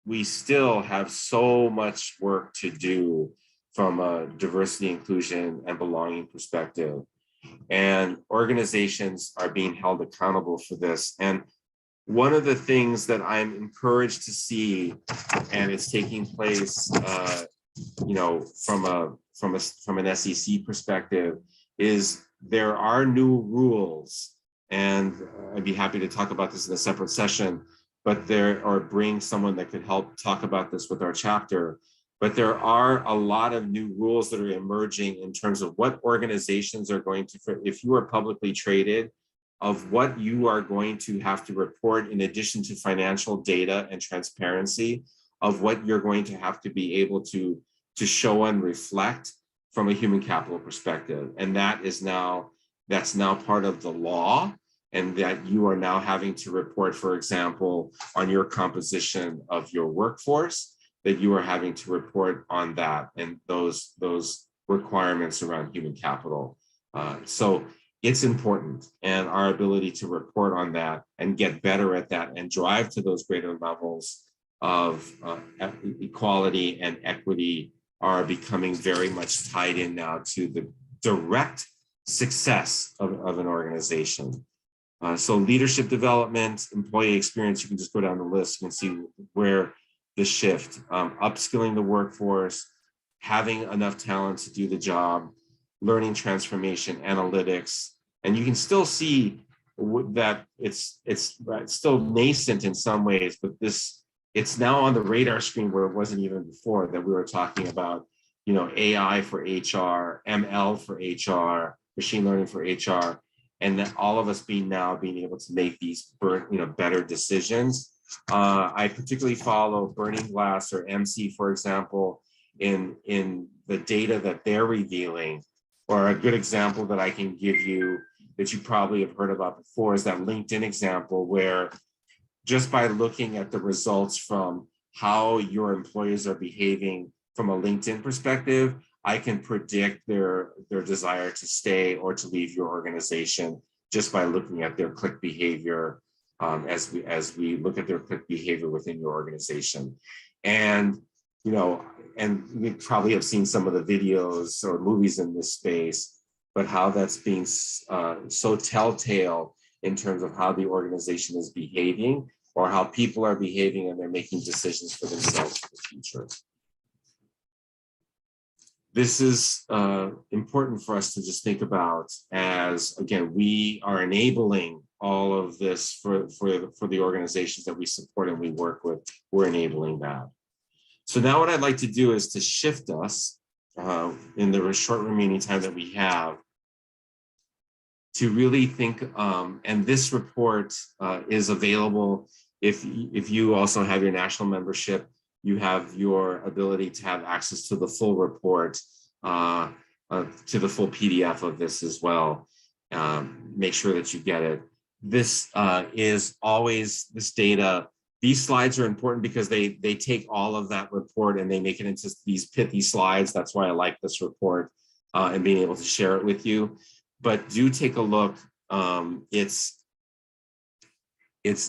have so much work to do from a diversity, inclusion, and belonging perspective. And organizations are being held accountable for this. And one of the things that I'm encouraged to see, and it's taking place, from an SEC perspective, is there are new rules, and I'd be happy to talk about this in a separate session, or bring someone that could help talk about this with our chapter. But there are a lot of new rules that are emerging in terms of what organizations are going to, if you are publicly traded, of what you are going to have to report in addition to financial data and transparency, of what you're going to have to be able to show and reflect from a human capital perspective. And that's now part of the law, and that you are now having to report, for example, on your composition of your workforce, that you are having to report on that and those requirements around human capital. So it's important, and our ability to report on that and get better at that and drive to those greater levels of equality and equity are becoming very much tied in now to the direct success of an organization. So leadership development, employee experience, you can just go down the list and see where the shift, upskilling the workforce, having enough talent to do the job, learning transformation, analytics. And you can still see that it's still nascent in some ways, but it's now on the radar screen where it wasn't even before, that we were talking about, AI for HR, ML for HR, machine learning for HR, and that all of us being able to make these better decisions. I particularly follow Burning Glass or MC, for example, in the data that they're revealing. Or a good example that I can give you that you probably have heard about before is that LinkedIn example, where just by looking at the results from how your employees are behaving from a LinkedIn perspective, I can predict their desire to stay or to leave your organization just by looking at their click behavior, as we look at their click behavior within your organization. And and we probably have seen some of the videos or movies in this space, but how that's being so telltale in terms of how the organization is behaving, or how people are behaving, and they're making decisions for themselves for the future. This is important for us to just think about as, again, we are enabling all of this for the organizations that we support and we work with. We're enabling that. So now what I'd like to do is to shift us in the short remaining time that we have to really think, and this report is available if you also have your national membership. You have your ability to have access to the full report, to the full PDF of this as well. Make sure that you get it. This is always this data. These slides are important because they take all of that report and they make it into these pithy slides. That's why I like this report and being able to share it with you. But do take a look. It's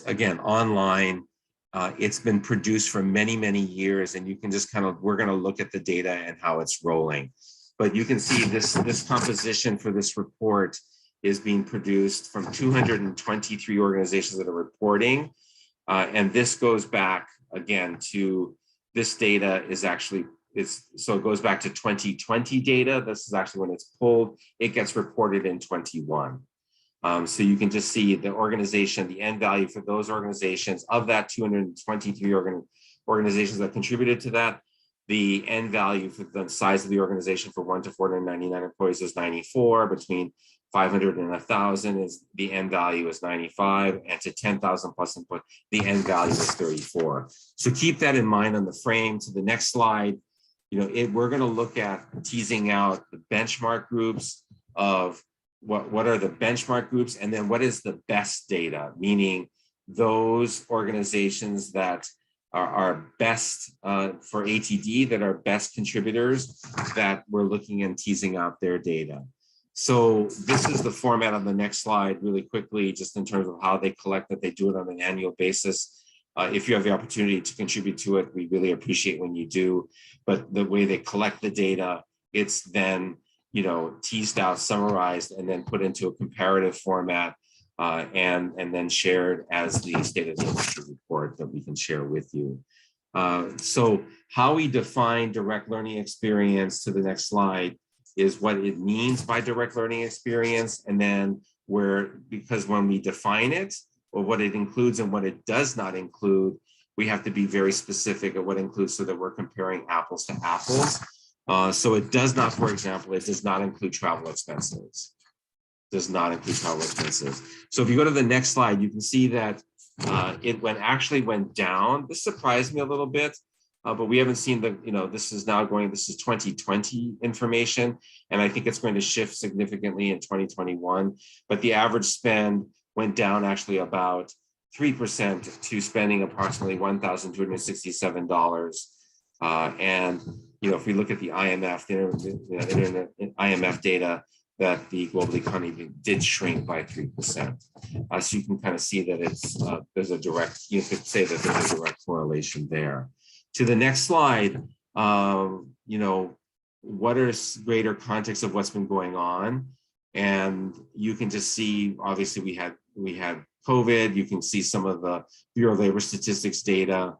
again online. It's been produced for many, many years, and you can just we're going to look at the data and how it's rolling. But you can see this composition for this report is being produced from 223 organizations that are reporting. And this goes back again to, this data is actually, so it goes back to 2020 data. This is actually when it's pulled. It gets reported in 21. So you can just see the organization, the end value for those organizations, of that 223 organizations that contributed to that, the end value for the size of the organization for 1 to 499 employees is 94. Between 500 and 1,000 is the end value is 95, and to 10,000 plus input, the end value is 34. So keep that in mind on the frame. To the next slide, we're going to look at teasing out the benchmark groups of what are the benchmark groups, and then what is the best data, meaning those organizations that our best for ATD, that are best contributors, that we're looking and teasing out their data. So this is the format on the next slide really quickly, just in terms of how they collect that. They do it on an annual basis. If you have the opportunity to contribute to it, we really appreciate when you do. But the way they collect the data, it's then, you know, teased out, summarized, and then put into a comparative format, and then shared as the State of the Industry report that we can share with you. So how we define direct learning experience, to the next slide, is what it means by direct learning experience, and then because when we define it, or what it includes and what it does not include, we have to be very specific at what includes, so that we're comparing apples to apples. So it does not, for example, it does not include travel expenses. Does not include travel expenses. So if you go to the next slide, you can see that it actually went down. This surprised me a little bit, but we haven't seen the, you know, this is 2020 information, and I think it's going to shift significantly in 2021. But the average spend went down actually about 3% to spending approximately $1,267. And, you know, if we look at the IMF, IMF data, that the global economy did shrink by 3%. So you can kind of see that it's, there's a direct, you could say that there's a direct correlation there. To the next slide, you know, what is greater context of what's been going on? And you can just see, obviously we had COVID. You can see some of the Bureau of Labor Statistics data,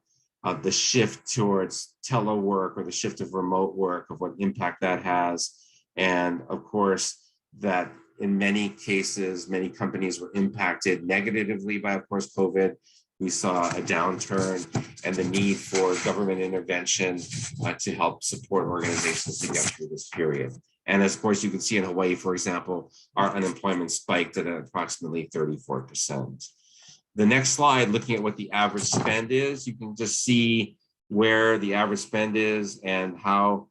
the shift towards telework, or the shift of remote work, of what impact that has. And of course, that in many cases, many companies were impacted negatively by, of course, COVID. We saw a downturn and the need for government intervention to help support organizations to get through this period. And of course, you can see in Hawaii, for example, our unemployment spiked at approximately 34%. The next slide, looking at what the average spend is, you can just see where the average spend is and how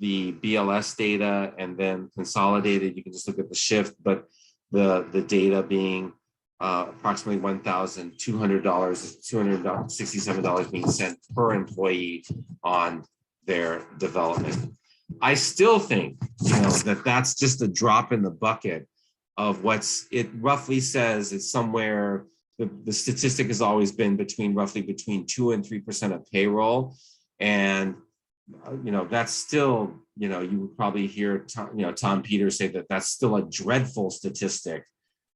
the BLS data, and then consolidated, you can just look at the shift, but the data being approximately $1,200, $267 being sent per employee on their development. I still think, you know, that that's just a drop in the bucket of it roughly says it's somewhere, the statistic has always been roughly between 2 and 3% of payroll. And, you know, that's still, you know, you would probably hear, Tom Peters say that that's still a dreadful statistic,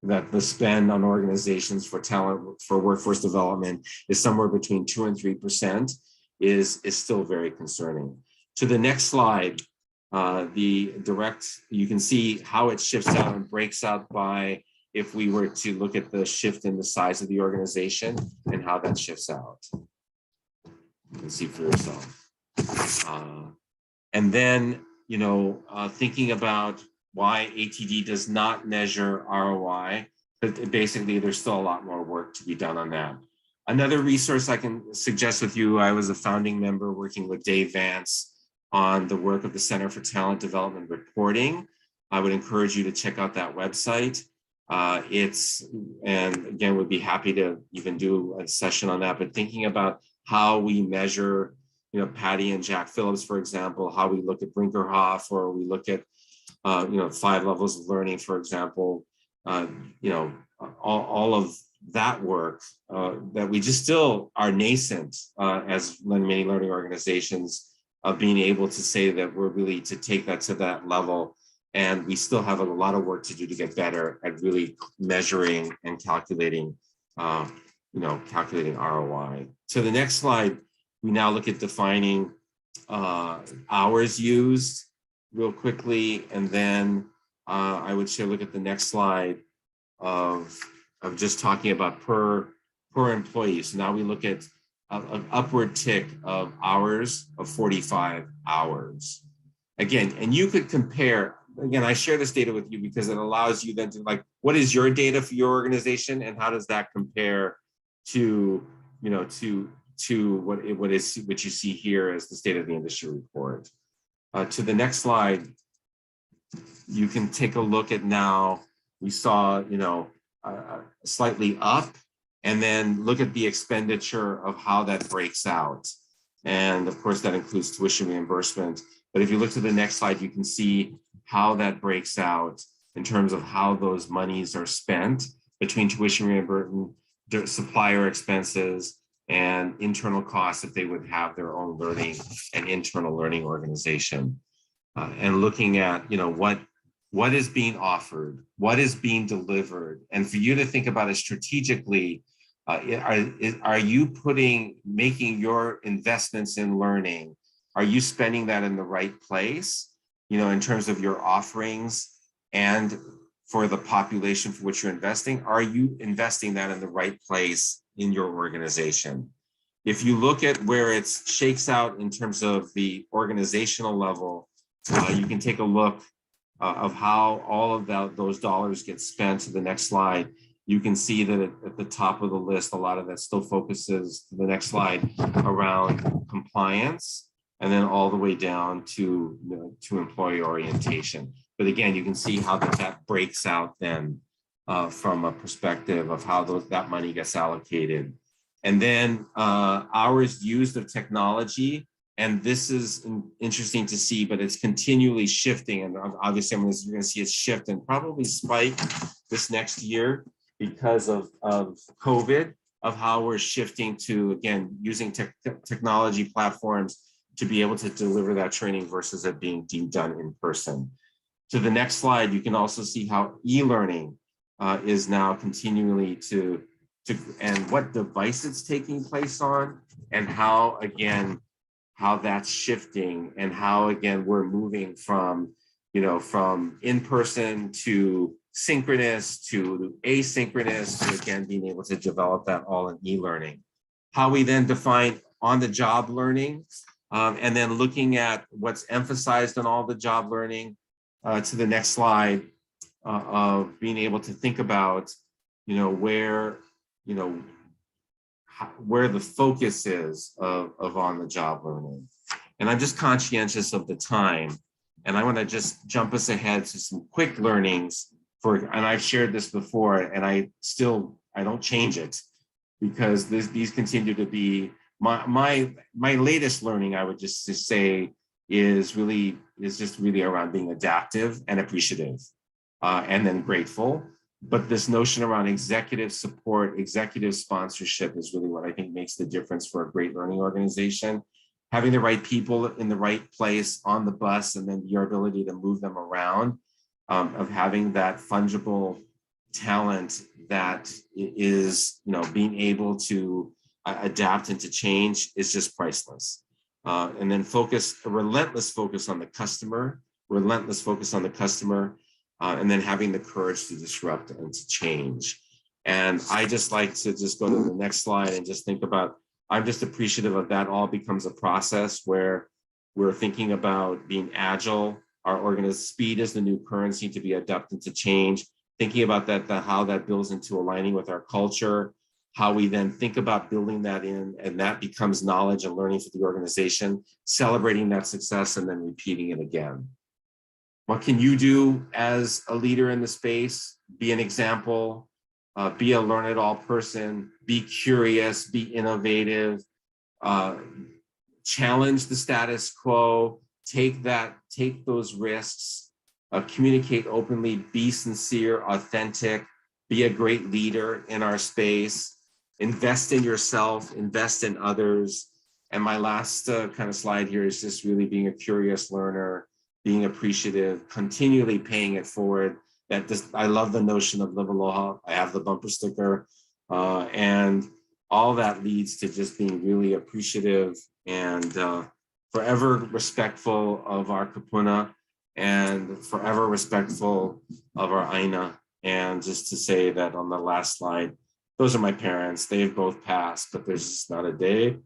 that the spend on organizations for talent, for workforce development is somewhere between 2 and 3% is still very concerning. To the next slide, you can see how it shifts out and breaks out by, if we were to look at the shift in the size of the organization and how that shifts out. You can see for yourself. And then, you know, thinking about why ATD does not measure ROI, but basically there's still a lot more work to be done on that. Another resource I can suggest with you, I was a founding member working with Dave Vance on the work of the Center for Talent Development Reporting. I would encourage you to check out that website. And again, we'd be happy to even do a session on that, but thinking about how we measure, you know, Patty and Jack Phillips, for example, how we look at Brinkerhoff, or we look at, you know, 5 levels of learning, for example, you know, all of that work that we just still are nascent as many learning organizations, of being able to say that we're really to take that to that level. And we still have a lot of work to do to get better at really measuring and calculating, calculating ROI. To the next slide, we now look at defining hours used real quickly. And then I would look at the next slide of just talking about per employee. So now we look at an upward tick of hours of 45 hours. Again, and you could compare, again, I share this data with you because it allows you then to, like, what is your data for your organization and how does that compare to, you know, to what you see here as the State of the Industry report. To the next slide, you can take a look at now, we saw, you know, slightly up and then look at the expenditure of how that breaks out. And of course, that includes tuition reimbursement. But if you look to the next slide, you can see how that breaks out in terms of how those monies are spent between tuition reimbursement, supplier expenses, and internal costs if they would have their own learning and internal learning organization. And looking at, what is being offered, what is being delivered, and for you to think about it strategically. Are you making your investments in learning? Are you spending that in the right place, in terms of your offerings and for the population for which you're investing? Are you investing that in the right place in your organization? If you look at where it shakes out in terms of the organizational level, you can take a look of how all of those dollars get spent. To the next slide, you can see that at the top of the list, a lot of that still focuses, to the next slide, around compliance, and then all the way down to employee orientation. But again, you can see how that breaks out then from a perspective of how that money gets allocated. And then hours used of technology. And this is interesting to see, but it's continually shifting. And obviously, you're going to see it shift and probably spike this next year because of COVID, of how we're shifting to, again, using technology platforms to be able to deliver that training versus it being done in person. To the next slide, you can also see how e-learning is now continually and what device it's taking place on, and how, again, how that's shifting, and how, again, we're moving from in-person to synchronous to asynchronous to, again, being able to develop that all in e-learning. How we then define on-the-job learning, and then looking at what's emphasized on all the job learning. To the next slide, of being able to think about, where the focus is of on-the-job learning. And I'm just conscientious of the time, and I want to just jump us ahead to some quick learnings and I've shared this before, and I don't change it, because these continue to be my latest learning. I would just say is just really around being adaptive and appreciative, and then grateful. But this notion around executive support, executive sponsorship is really what I think makes the difference for a great learning organization. Having the right people in the right place on the bus, and then your ability to move them around, of having that fungible talent that is, being able to adapt and to change is just priceless. And then a relentless focus on the customer, and then having the courage to disrupt and to change. And I just like to just go to the next slide and just think about, I'm just appreciative of that all becomes a process where we're thinking about being agile. Our speed is the new currency to be adapted to change. Thinking about how that builds into aligning with our culture, how we then think about building that in, and that becomes knowledge and learning for the organization, celebrating that success and then repeating it again. What can you do as a leader in the space? Be an example, be a learn-it-all person, be curious, be innovative, challenge the status quo, take those risks, communicate openly, be sincere, authentic, be a great leader in our space, invest in yourself, invest in others. And my last kind of slide here is just really being a curious learner, being appreciative, continually paying it forward. I love the notion of Live Aloha. I have the bumper sticker, and all that leads to just being really appreciative and forever respectful of our kupuna, and forever respectful of our aina. And just to say that on the last slide, those are my parents. They've both passed, but there's just not a day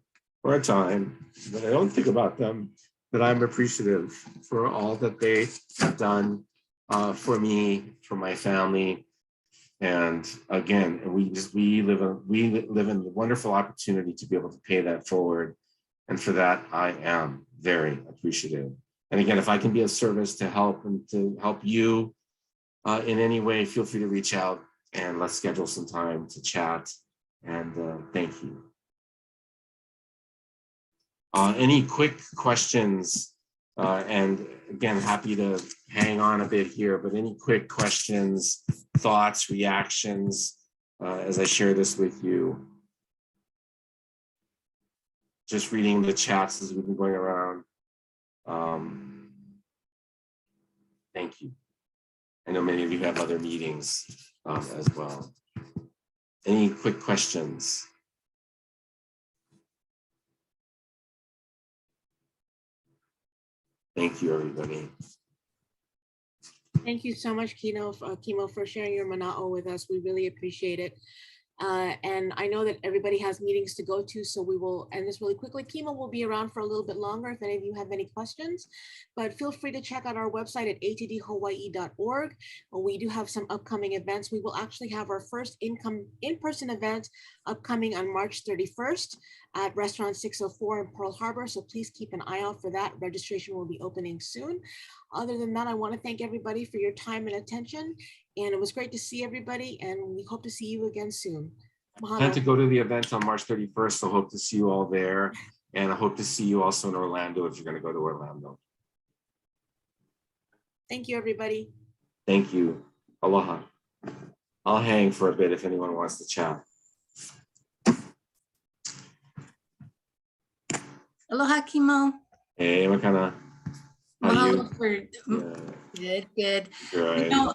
or a time that I don't think about them, that I'm appreciative for all that they have done for me, for my family. And again, we live in the wonderful opportunity to be able to pay that forward. And for that, I am very appreciative. And again, if I can be of service to help you in any way, feel free to reach out, and let's schedule some time to chat And thank you. Any quick questions? And again, happy to hang on a bit here, but any quick questions, thoughts, reactions as I share this with you? Just reading the chats as we've been going around. Thank you. I know many of you have other meetings as well. Any quick questions? Thank you, everybody. Thank you so much, Kimo, for sharing your mana'o with us. We really appreciate it. And I know that everybody has meetings to go to, so we will end this really quickly. Kimo will be around for a little bit longer if any of you have any questions, but feel free to check out our website at atdhawaii.org. We do have some upcoming events. We will actually have our first in-person event upcoming on March 31st at Restaurant 604 in Pearl Harbor, so please keep an eye out for that. Registration will be opening soon. Other than that, I want to thank everybody for your time and attention. And it was great to see everybody, and we hope to see you again soon. I plan to go to the event on March 31st, so hope to see you all there. And I hope to see you also in Orlando if you're going to go to Orlando. Thank you, everybody. Thank you. Aloha. I'll hang for a bit if anyone wants to chat. Aloha, Kimo. Hey, Makana. How are you? Mahalo for good. Good. You know,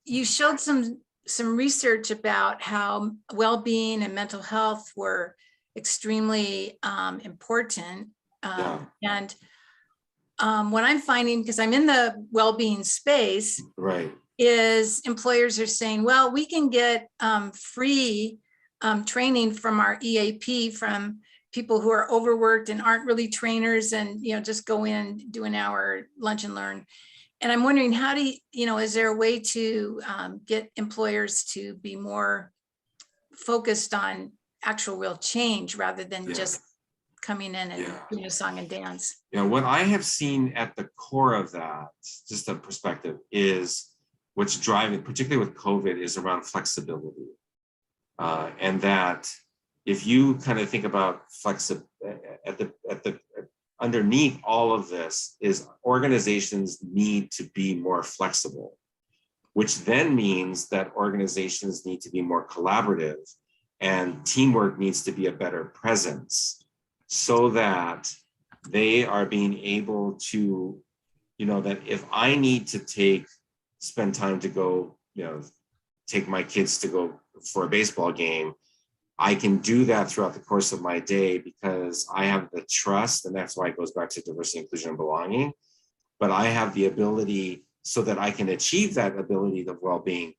you showed some research about how well-being and mental health were extremely important. And what I'm finding, because I'm in the well-being space, right, is employers are saying, well, we can get free training from our EAP from people who are overworked and aren't really trainers, and just go in, do an hour lunch and learn. And I'm wondering, how do you, is there a way to get employers to be more focused on actual real change rather than just coming in and doing a song and dance? What I have seen at the core of that, just a perspective, is what's driving, particularly with COVID, is around flexibility. And that if you kind of think about underneath all of this is organizations need to be more flexible, which then means that organizations need to be more collaborative, and teamwork needs to be a better presence, so that they are being able to, that if I need to spend time to go, take my kids to go for a baseball game, I can do that throughout the course of my day because I have the trust, and that's why it goes back to diversity, inclusion, and belonging. But I have the ability so that I can achieve that ability of well-being.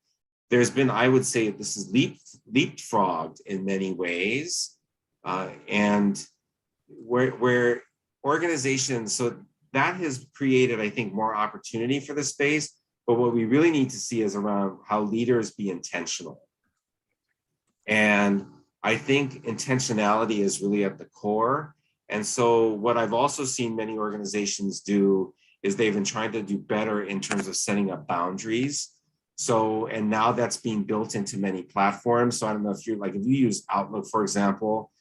There's been, I would say, this is leapfrogged in many ways, and where organizations, so that has created, I think, more opportunity for the space. But what we really need to see is around how leaders be intentional. And I think intentionality is really at the core. And so what I've also seen many organizations do is they've been trying to do better in terms of setting up boundaries. So, and now that's being built into many platforms. So I don't know if you use Outlook, for example,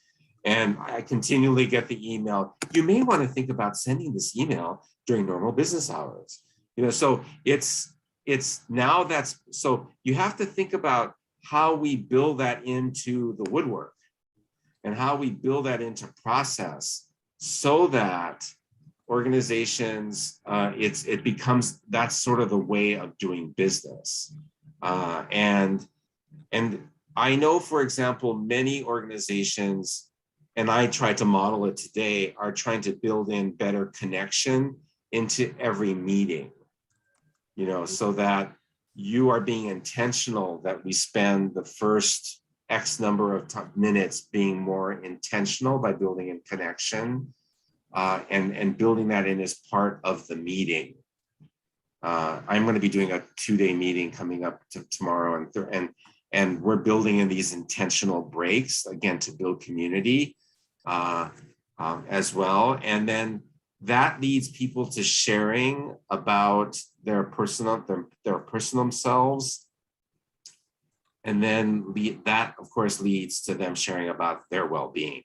and I continually get the email, you may want to think about sending this email during normal business hours. So it's now so you have to think about how we build that into the woodwork and how we build that into process so that organizations, it becomes, that's sort of the way of doing business. And I know, for example, many organizations, and I tried to model it today, are trying to build in better connection into every meeting, so that you are being intentional, that we spend the first X number of minutes being more intentional by building in connection and building that in as part of the meeting. I'm going to be doing a 2-day meeting coming up tomorrow, and we're building in these intentional breaks, again, to build community as well. And then that leads people to sharing about their personal selves And then that, of course, leads to them sharing about their well-being.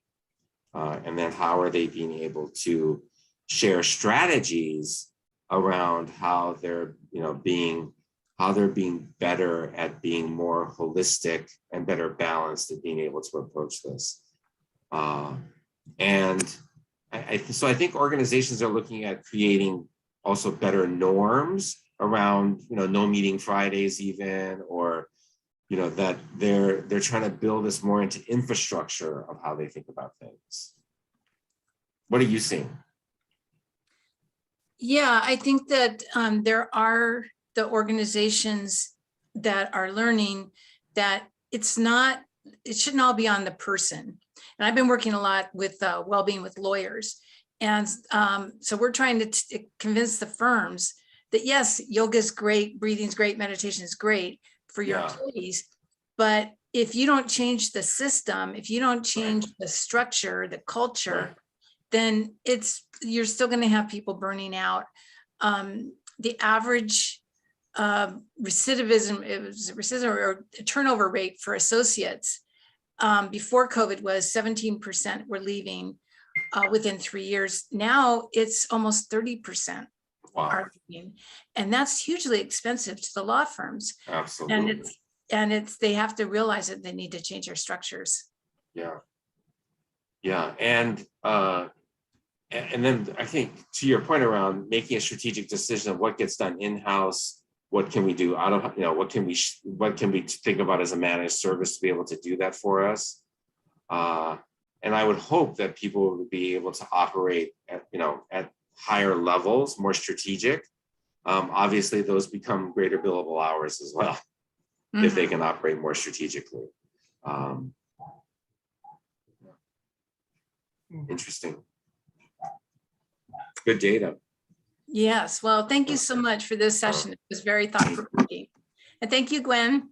And then how are they being able to share strategies around how they're, being better at being more holistic and better balanced at being able to approach this. And so I think organizations are looking at creating also better norms around, no meeting Fridays even, or, that they're trying to build this more into infrastructure of how they think about things. What are you seeing? Yeah, I think that there are the organizations that are learning that it shouldn't all be on the person. And I've been working a lot with well-being with lawyers. And so we're trying to convince the firms that yes, yoga is great, breathing is great, meditation is great for your employees. But if you don't change the system, if you don't change the structure, the culture, then you're still going to have people burning out. The average recidivism or turnover rate for associates before COVID was 17% were leaving within 3 years. Now it's almost 30% are leaving, and that's hugely expensive to the law firms. Absolutely. And they have to realize that they need to change their structures. Yeah. And then I think to your point around making a strategic decision of what gets done in-house, what can we do out of, what can we think about as a managed service to be able to do that for us? And I would hope that people would be able to operate at, at higher levels, more strategic. Obviously, those become greater billable hours as well, if they can operate more strategically. Interesting. Good data. Yes, well, thank you so much for this session. It was very thought-provoking. And thank you, Gwen.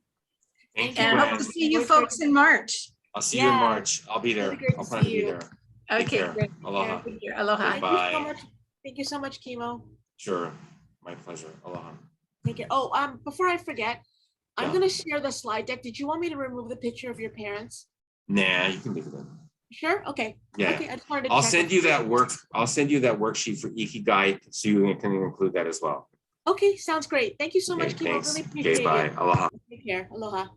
Thank you, And I hope to Gwen. see you folks in March. I'll see you in March. I'll be there. Really great to I'll plan to see be you. there. Take Okay, care. great. Aloha. Aloha. Thank you Bye. so much. Thank you so much, Chemo. Sure. My pleasure. Aloha. Thank you. Oh, before I forget, I'm Yeah. gonna share the slide deck. Did you want me to remove the picture of your parents? Nah, you can leave it in. Sure. Okay. Yeah. Okay. I just wanted to I'll check send with you that worksheet for Ikigai so you can include that as well. Okay, sounds great. Thank you so much, Okay, Chemo. thanks. Really Okay, appreciate bye. it. Aloha. Take care. Aloha.